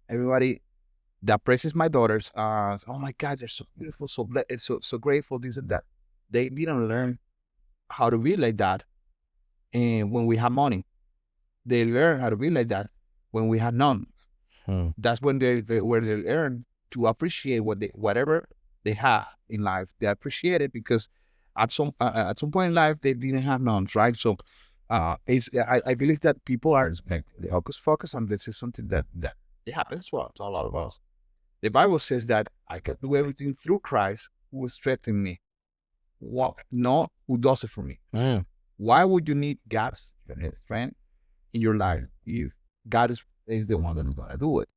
everybody that praises my daughters, oh my God, they're so beautiful, so grateful, this and that. They didn't learn how to be like that, and when we have money, they learn how to be like that when we have none. That's when they learn to appreciate whatever they have in life. They appreciate it because at some point in life they didn't have none, right? So I believe that people are expecting the hocus focus, and this is something that it happens to a lot of us. The Bible says that I can do everything through Christ who strengthens me. What? No, who does it for me? Why would you need God's strength in your life if God is the one that's gonna do it?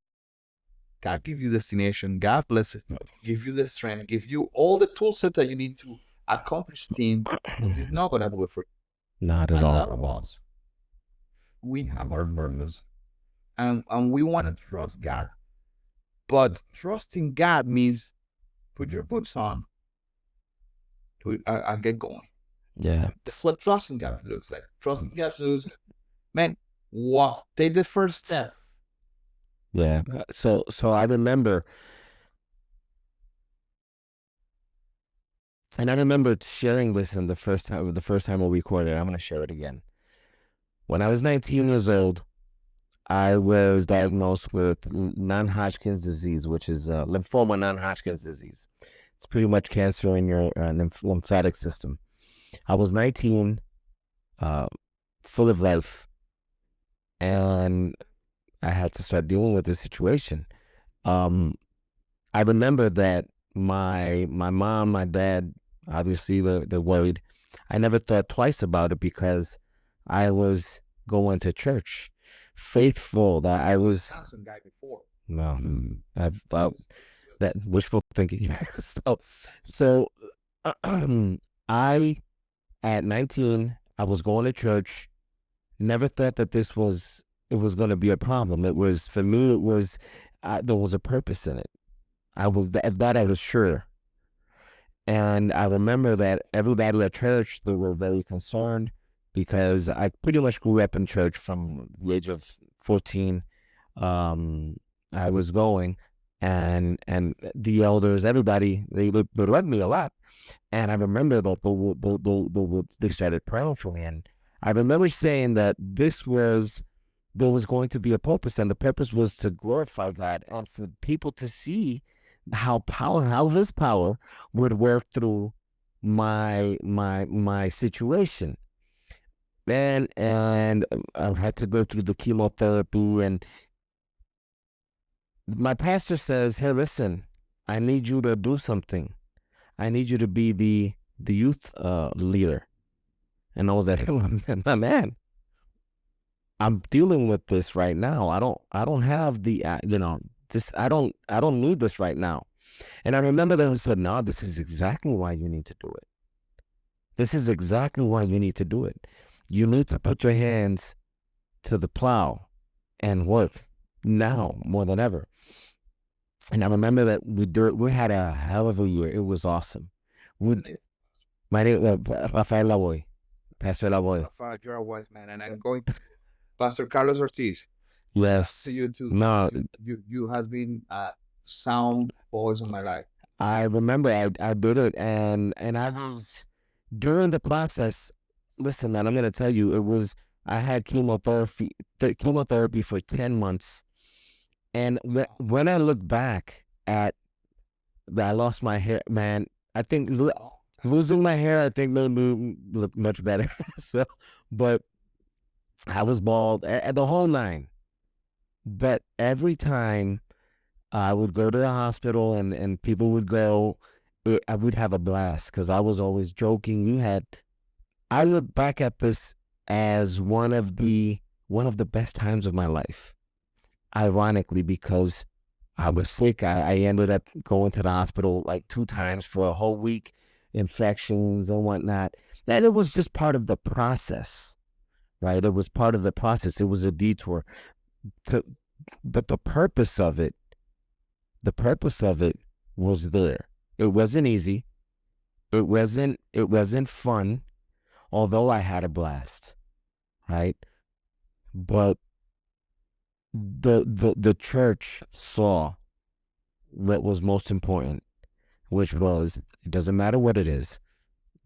God give you destination. God bless it. Give you the strength. Give you all the tool set that you need to accomplish things. He's not gonna do it for you. Not at all. A lot of us, we have our burdens, and we want to trust God. But trusting God means put your boots on and get going. Yeah. That's what trusting God looks like. Trusting God looks like, man, wow, take the first step. Yeah. So I remember, and I remember sharing this in the first time we recorded. I'm going to share it again. When I was 19 years old, I was diagnosed with non-Hodgkin's disease, which is lymphoma non-Hodgkin's disease. It's pretty much cancer in your lymphatic system. I was 19, full of life, and I had to start dealing with this situation. I remember that my mom, my dad, obviously they're worried. I never thought twice about it because I was going to church, faithful. That I was. Handsome guy before. No, I've that wishful thinking. so I at 19, I was going to church. Never thought that it was going to be a problem. It was, for me, it was, there was a purpose in it. I was sure. And I remember that everybody at church, they were very concerned because I pretty much grew up in church from the age of 14. I was going, and the elders, everybody, they loved me a lot. And I remember that they started praying for me. And I remember saying that there was going to be a purpose, and the purpose was to glorify God and for people to see how His power would work through my situation. And I had to go through the chemotherapy, and my pastor says, "Hey, listen, I need you to do something. I need you to be the youth leader." And I was like, "My man, I'm dealing with this right now. I don't have the this. I don't need this right now." And I remember that he said, "No, this is exactly why you need to do it. This is exactly why you need to do it. You need to put your hands to the plow and work now more than ever." And I remember that we had a hell of a year. It was awesome. My name Rafael Lavoy, Pastor Lavoy. Rafael, you're a wise man, and I'm going to Pastor Carlos Ortiz. Yes. To you too. No, you has been a sound voice in my life. I remember I did it, and I was during the process. Listen, man, I'm gonna tell you, I had chemotherapy for 10 months, and when I look back at I lost my hair, man. I think losing my hair, I think made me look much better. So, but I was bald at the whole nine. But every time I would go to the hospital and people would go, I would have a blast because I was always joking. I look back at this as one of the best times of my life. Ironically, because I was sick, I ended up going to the hospital like 2 times for a whole week, infections and whatnot. And it was just part of the process, right? It was part of the process. It was a detour. But the purpose of it was there. It wasn't easy. It wasn't fun, although I had a blast, right? But the church saw what was most important, which was, it doesn't matter what it is,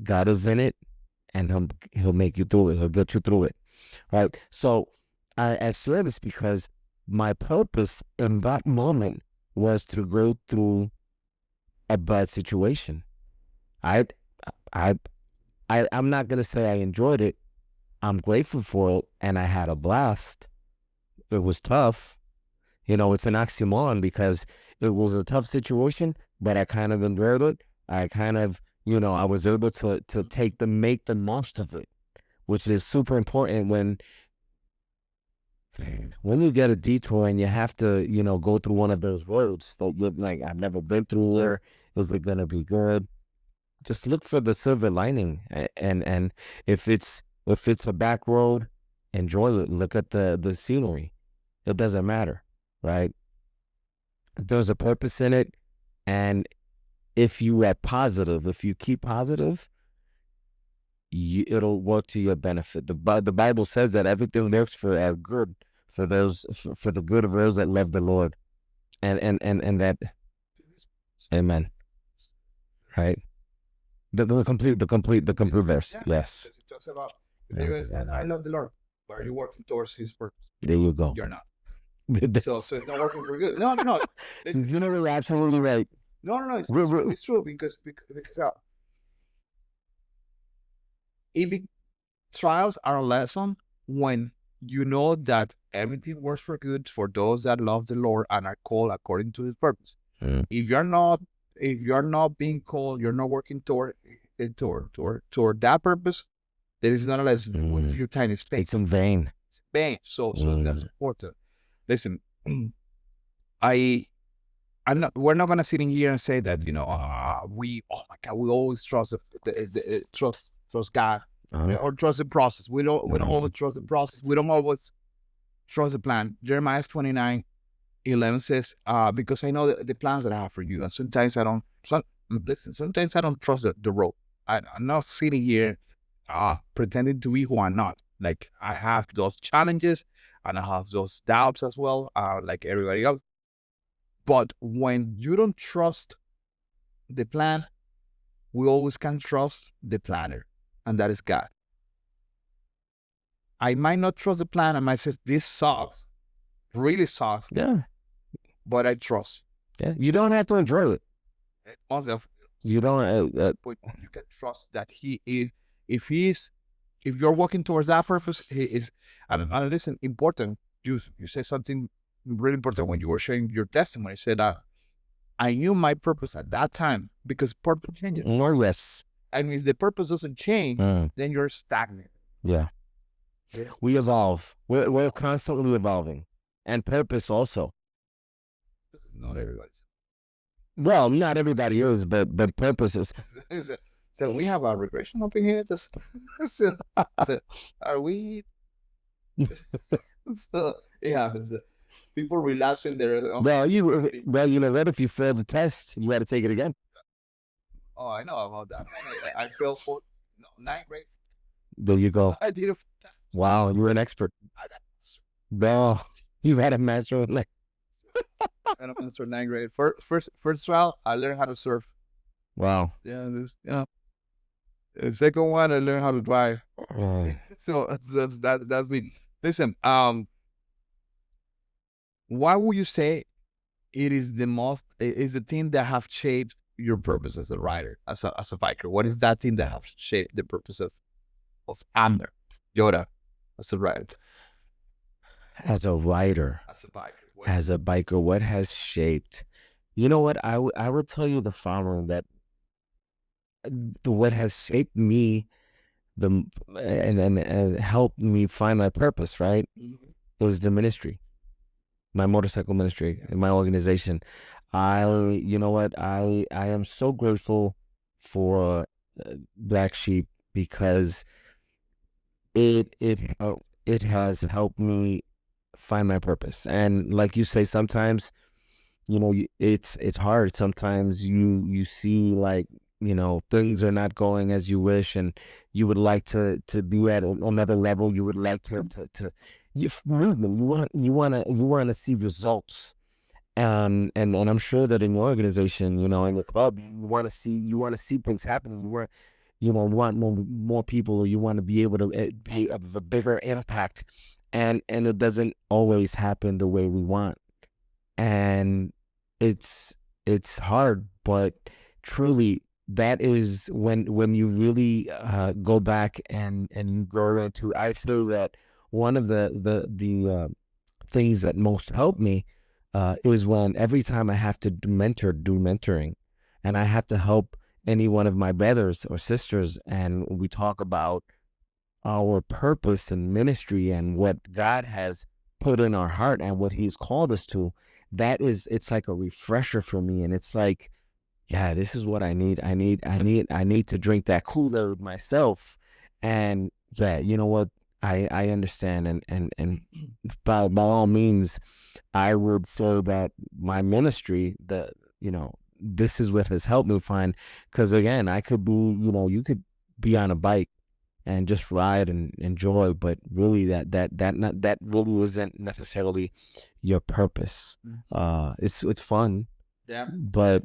God is in it, and he'll make you through it. He'll get you through it, right? So I share this because my purpose in that moment was to go through a bad situation. I'm not gonna say I enjoyed it. I'm grateful for it, and I had a blast. It was tough. It's an oxymoron because it was a tough situation, but I kind of endured it. I kind of, I was able to make the most of it, which is super important when you get a detour and you have to, go through one of those roads. So like, I've never been through there. Is it gonna be good? Just look for the silver lining, and if it's a back road, enjoy it. Look at the scenery. It doesn't matter, right? There's a purpose in it, and if you keep positive, it'll work to your benefit. The Bible says that everything works for our good, for the good of those that love the Lord, and that, amen. Right? The complete verse. Yes. It talks about, I love the Lord, but are you working towards His purpose? There you go. You're not. So it's not working for good. No. You're absolutely right. No. It's true because trials are a lesson when you know that everything works for good for those that love the Lord and are called according to His purpose. If you're not being called, you're not working toward that purpose, There is not less with your tiny space. It's in vain. It's vain. So that's important. Listen, I'm not. We're not gonna sit in here and say that we. Oh my God, we always trust trust God or trust the process. We don't always trust the process. We don't always trust the plan. Jeremiah 29:11 says, "Because I know the plans that I have for you, and sometimes I don't. Sometimes I don't trust the road. I'm not sitting here pretending to be who I'm not. Like I have those challenges and I have those doubts as well, like everybody else. But when you don't trust the plan, we always can trust the planner, and that is God. I might not trust the plan. I might say, this sucks, really sucks. Yeah. But I trust. Yeah. You don't have to enjoy it. You don't. But you can trust that He is, if you're walking towards that purpose, He is. And listen, important. You say something really important when you were sharing your testimony. You said, I knew my purpose at that time because purpose changes. More or less. And if the purpose doesn't change, then you're stagnant. Yeah. We evolve. We're constantly evolving. And purpose also. Not everybody's. Well, not everybody is, but purpose is. So we have a regression up in here. Are we? So yeah, people relapsing their. Well, you know that if you fail the test, you got to take it again. Oh, I know about that. I failed ninth grade. There you go. I did it. Wow, you're an expert. No, you had a master in life. I had a master in ninth grade. First trial, I learned how to surf. Wow. Yeah, the second one, I learned how to drive. So that's me. Listen, why would you say it is the thing that have shaped your purpose as a rider, as a biker? What is that thing that have shaped the purpose of Abner, Yoda, as a rider? As a rider, as a biker, what has shaped? You know what? I would tell you the following, that what has shaped me, and helped me find my purpose, right? It was the ministry, my motorcycle ministry, and my organization. You know what? I am so grateful for Black Sheep because it has helped me find my purpose. And like you say, sometimes, it's hard. Sometimes you see, like, things are not going as you wish, and you would like to be at another level. You would like to movement. You want to see results. And I'm sure that in your organization, in your club, you want to see things happening. You want more people, or you want to be able to be of a bigger impact, and it doesn't always happen the way we want, and it's hard, but truly, that is when you really go back and you go into. I say that one of the things that most helped me is when every time I have to do mentoring, and I have to help any one of my brothers or sisters, and we talk about our purpose and ministry and what God has put in our heart and what He's called us to. It's like a refresher for me, and it's like, yeah, this is what I need. I need to drink that Kool-Aid myself. And yeah, you know what? I understand, and by all means, I would say that my ministry, this is what has helped me find. Because again, I could be, you could be on a bike and just ride and enjoy, but really that really wasn't necessarily your purpose. It's fun, yeah, but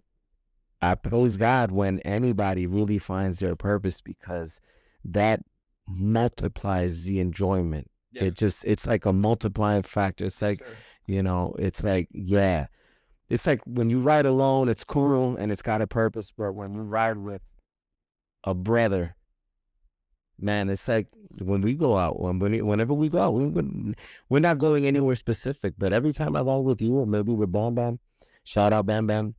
I praise God when anybody really finds their purpose, because that multiplies the enjoyment. Yeah. It's like a multiplying factor. It's like, it's like, yeah, it's like when you ride alone, it's cool and it's got a purpose, but when you ride with a brother, man, it's like when we go out, whenever we go out, we're not going anywhere specific, but every time I go with you, or maybe with Bam Bam, shout out Bam Bam,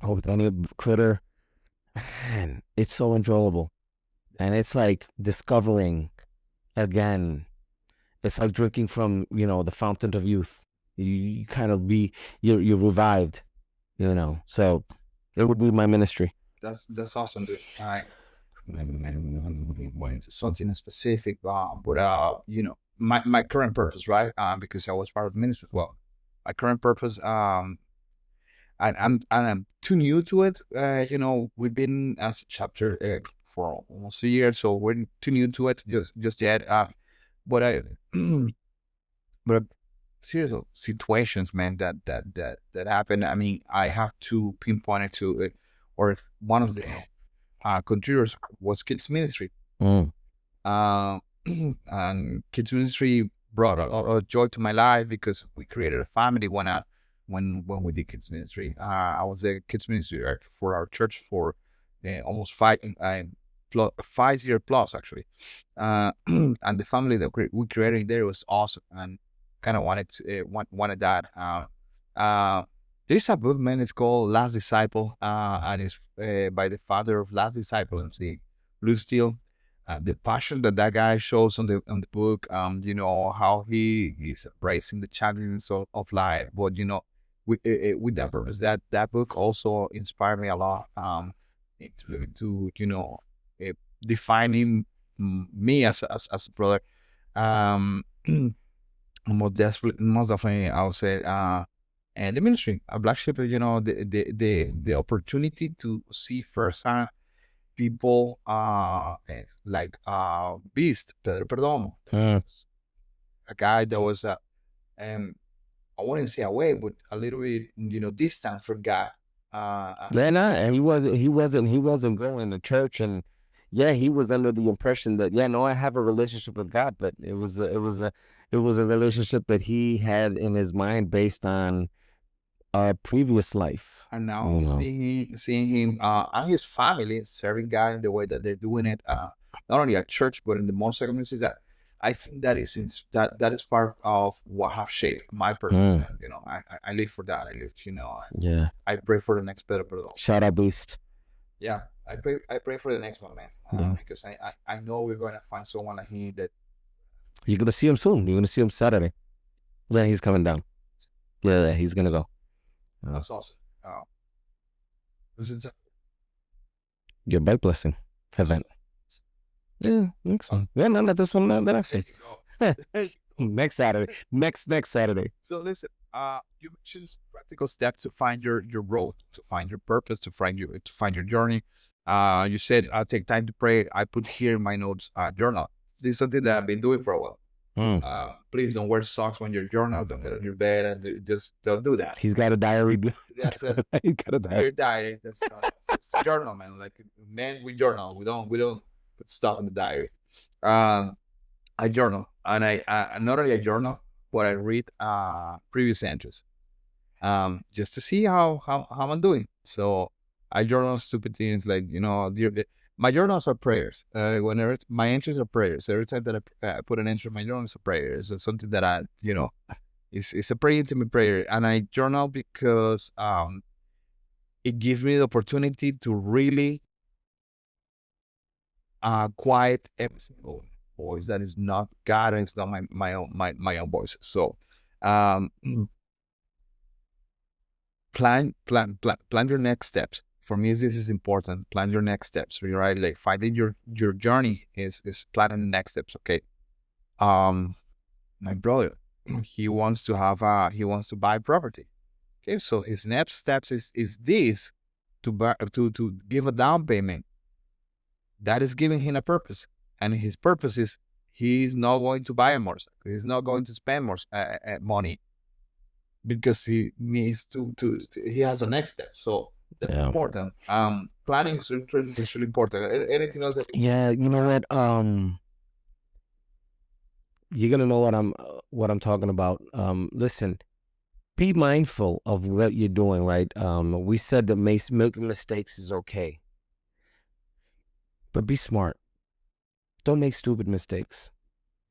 or with any critter, man, it's so enjoyable. And it's like discovering again. It's like drinking from, the fountain of youth. You kind of you're revived, So it would be my ministry. That's awesome, dude. I went into something specific, but my current purpose, right? Because I was part of the ministry as well. My current purpose, I'm too new to it. We've been as a chapter for almost a year, so we're too new to it just yet. But I, but series of situations, man, that happen. I mean, I have to pinpoint it to it, or if one of the contributors was kids ministry. Mm. And kids ministry brought a lot of joy to my life because we created a family when we did kids ministry. I was a kids ministry director for our church for almost 5 year plus actually. And the family that we created there was awesome, and kind of wanted that. There's a book, man. It's called Last Disciple, and it's by the father of Last Disciple, MC Blue Steel. The passion that guy shows on the book, how he is embracing the challenges of life, but with that purpose. That book also inspired me a lot. To defining me as a brother. Most definitely, I would say, and the ministry, a black shepherd. The opportunity to see firsthand people, like Beast Pedro Perdomo, a guy that was um I wouldn't say away, but a little bit distant from God. And he wasn't going to church, and he was under the impression that I have a relationship with God, but it was a relationship that he had in his mind based on a previous life. And now seeing him and his family serving God in the way that they're doing it, not only at church but in the motorcycle community, that I think that is part of what have shaped my purpose. I live for that. I live, I pray for the next better product. Shout out Beast. Yeah, I pray for the next one, man. Because I know we're going to find someone like him that you're gonna see him soon. You're gonna see him Saturday. Yeah, he's coming down. Yeah, he's gonna go. That's awesome. Your bike blessing event. Yeah, next one. Yeah, no, not this one. Not actually. Next Saturday. Next Saturday. So listen, you mentioned practical steps to find your road, to find your purpose, to find your journey. You said I'll take time to pray. I put here in my notes journal. This is something that I've been doing for a while. Please don't wear socks when you're journal. Don't get on your bed and just don't do that. He's got a diary. That's it. He's got a diary. Your diary. That's journal, man. Like men, we journal. We don't put stuff in the diary. I journal, and I not only I journal, but I read previous entries, just to see how I'm doing. So I journal stupid things like my journals are prayers. Whenever my entries are prayers, every time that I put an entry in my journal, it's a prayer. It's something that it's a pretty intimate prayer, and I journal because it gives me the opportunity to really quiet every single voice that is not God and it's not my own voice. So plan your next steps. For me, this is important. Plan your next steps, right? Like finding your journey is planning the next steps. Okay. My brother, he wants to buy property. Okay, so his next steps is this, to give a down payment. That is giving him a purpose, and his purpose is he's not going to buy a motorcycle. He's not going to spend more money because he needs to. He has a next step. So that's important. Planning is really important. Anything else? You know what? You're gonna know what I'm talking about. Listen, be mindful of what you're doing. Right? We said that making mistakes is okay, but be smart. Don't make stupid mistakes.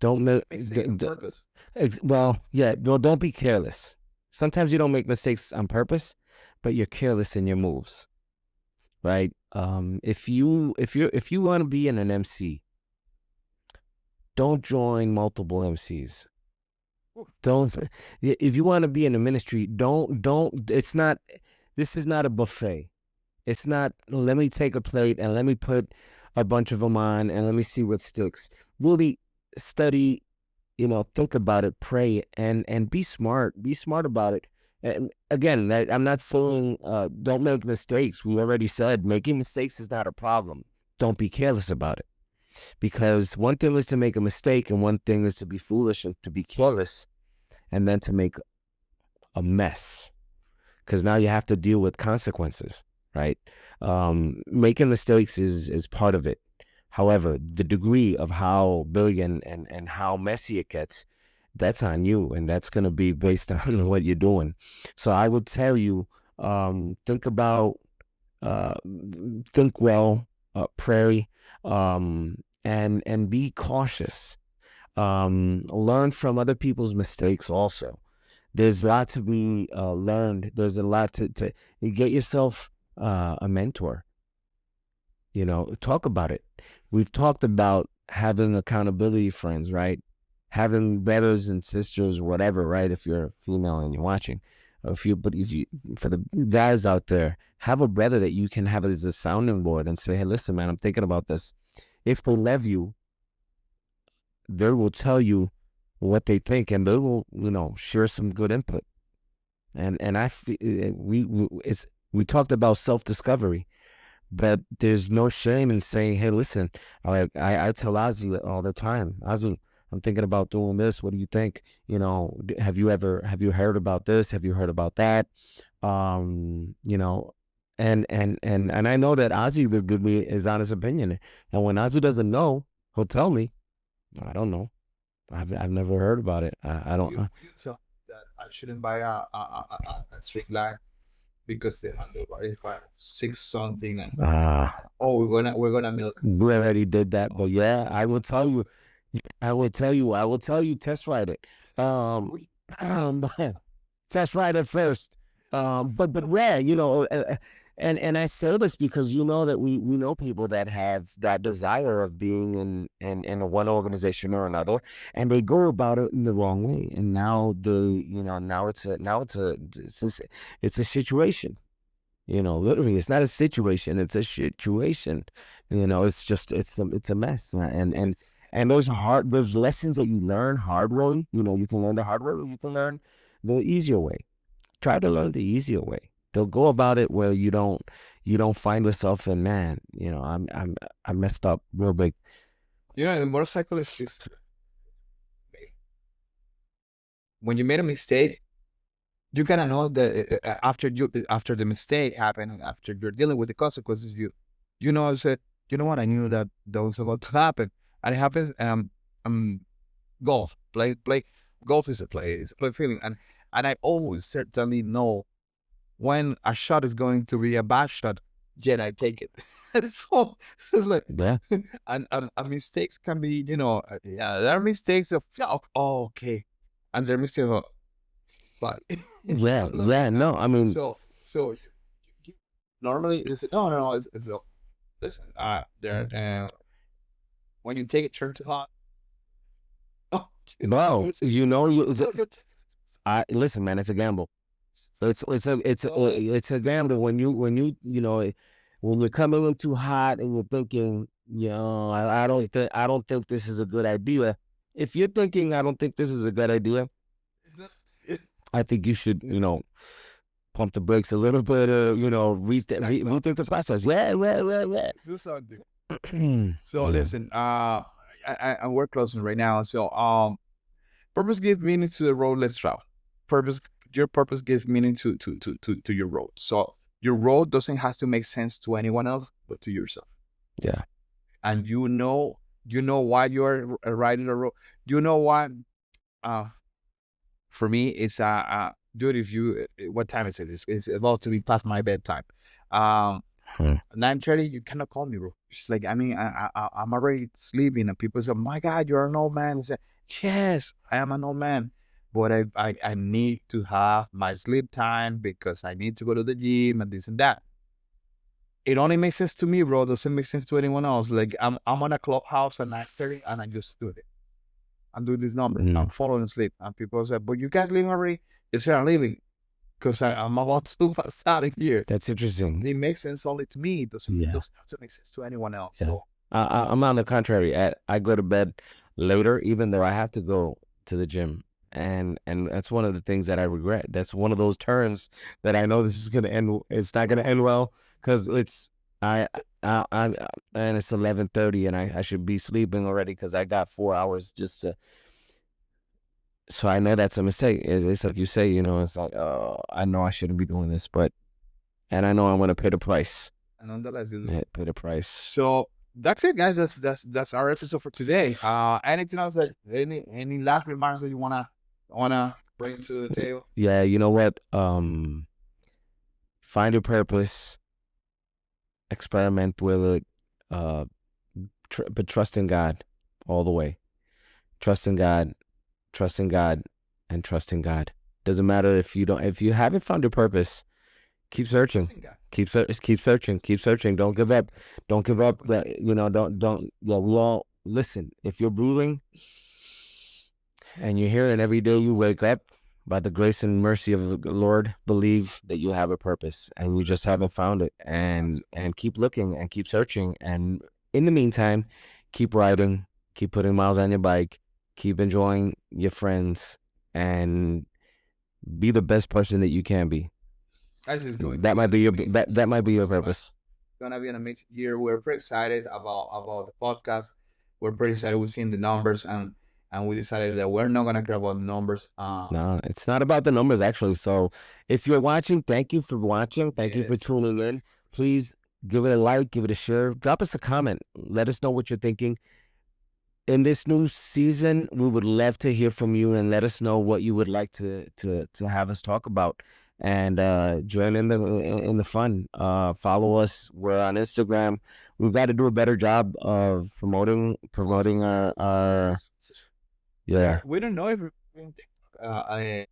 Don't make purpose. Well, don't be careless. Sometimes you don't make mistakes on purpose, but you're careless in your moves. right? If you want to be in an MC, don't join multiple MCs. Don't. If you want to be in the ministry, don't. It's not. This is not a buffet. It's not. Let me take a plate and let me put a bunch of them on and let me see what sticks. Really study. Think about it, pray, and be smart. Be smart about it. And again, I'm not saying don't make mistakes. We already said making mistakes is not a problem. Don't be careless about it. Because one thing is to make a mistake and one thing is to be foolish and to be careless and then to make a mess. Because now you have to deal with consequences, right? Making mistakes is part of it. However, the degree of how big and how messy it gets, that's on you, and that's going to be based on what you're doing. So I would tell you, think well, pray, and be cautious. Learn from other people's mistakes also. There's a lot to be learned. There's a lot to get yourself a mentor. Talk about it. We've talked about having accountability friends, right? Having brothers and sisters, whatever, right? If you're a female and you're watching, but if you, for the guys out there, have a brother that you can have as a sounding board and say, hey, listen, man, I'm thinking about this. If they love you, they will tell you what they think, and they will, share some good input. And I feel we talked about self-discovery, but there's no shame in saying, hey, listen, I tell Ozzy all the time, Ozzy, I'm thinking about doing this. What do you think? Have you heard about this? Have you heard about that? And I know that Ozzy will give me his honest opinion. And when Ozzy doesn't know, he'll tell me, I don't know. I've never heard about it. I don't know. You tell that I shouldn't buy a street light because the handlebar is 6 something. And we're gonna milk. We already did that, but yeah, I will tell you. Test ride it. Test ride it first. But rare, and I say this because that we know people that have that desire of being in one organization or another, and they go about it in the wrong way, and now it's a situation. Literally, it's not a situation; it's a situation. It's a mess, and those lessons that you learn hard way. You can learn the hard way, or you can learn the easier way. Try to learn the easier way. They'll go about it where you don't find yourself in, man, I messed up real big. The motorcycle is when you made a mistake, you gotta know that after the mistake happened, after you're dealing with the consequences, I said, you know what, I knew that was about to happen, and it happens. Golf play golf is a play feeling, and I always certainly know when a shot is going to be a bad shot, yet I take it. And so it's like, Yeah. and mistakes can be, there are mistakes of, okay, and there are mistakes of, but yeah, no, I mean, so normally it's no, it's listen, there, when you take it turn too hot. Oh, no, listen, man, it's a gamble. It's a gamble when you when you're coming in too hot and you're thinking, I don't think this is a good idea. If you're thinking I don't think this is a good idea, I think you should pump the brakes a little bit, rethink the process. Yeah. Do something. So listen, and we're closing right now. So purpose gives meaning to the road less traveled. Your purpose gives meaning to your road. So your road doesn't have to make sense to anyone else but to yourself. Yeah. And you know why you're riding the road. You know why. For me, it's dude, if you, what time is it? It's about to be past my bedtime. 9:30. You cannot call me, bro. It's like, I mean, I'm already sleeping, and people say, "My God, you're an old man." I say, "Yes, I am an old man, but I need to have my sleep time because I need to go to the gym and this and that." it only makes sense to me, bro. It doesn't make sense to anyone else. Like I'm on a clubhouse at 9:30 and I just do it. I'm doing this number. I'm falling asleep. And people say, but you guys leaving already? It's here I'm leaving. Because I'm about to pass out of here. That's interesting. It makes sense only to me. It doesn't make sense to anyone else. Yeah. So I'm on the contrary. I go to bed later, even though I have to go to the gym. And that's one of the things that I regret. That's one of those turns that I know this is gonna end. It's not gonna end well because it's and it's 11:30 and I should be sleeping already because I got 4 hours just to. So I know that's a mistake. It's like you say, you know, it's like, I know I shouldn't be doing this, and I know I'm gonna pay the price. And nonetheless, pay the price. So that's it, guys. That's our episode for today. Anything else that any last remarks that you wanna bring to the table? Yeah, you know what? Find your purpose. Experiment with it. But trust in God all the way. Trust in God, and trust in God. Doesn't matter if you haven't found your purpose. Keep searching. Keep searching. Keep searching. Don't give up. Don't give up. You know. Don't. Well, listen. If you're ruling, and you're here, and every day you wake up, by the grace and mercy of the Lord, believe that you have a purpose, and you just haven't found it. And keep looking and keep searching. And in the meantime, keep riding. Keep putting miles on your bike. Keep enjoying your friends, and be the best person that you can be. That might be your purpose. It's gonna be an amazing year. We're pretty excited about the podcast. We're pretty excited. We've seen the numbers, and we decided that we're not gonna care about the numbers. No, it's not about the numbers actually. So if you're watching, thank you for watching. Thank you for tuning in. Please give it a like, give it a share, drop us a comment. Let us know what you're thinking. In this new season, we would love to hear from you and let us know what you would like to have us talk about. And join in the fun. Follow us. We're on Instagram. We've got to do a better job of promoting our yeah. We don't know if I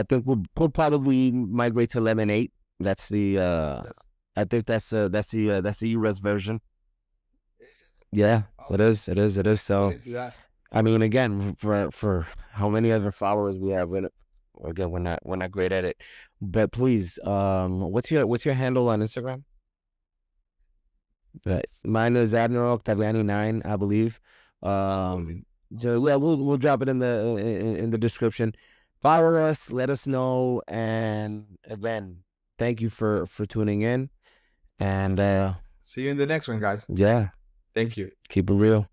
think we'll probably migrate to Lemonade. That's the I think that's the US version. Yeah, it is. So, I mean, again, for how many other followers we have, again, we're not great at it. But please, what's your handle on Instagram? Mine is Abner Octaviani 9, I believe. So yeah, we'll drop it in the description. Follow us, let us know, and again, thank you for tuning in, and see you in the next one, guys. Yeah. Thank you. Keep it real.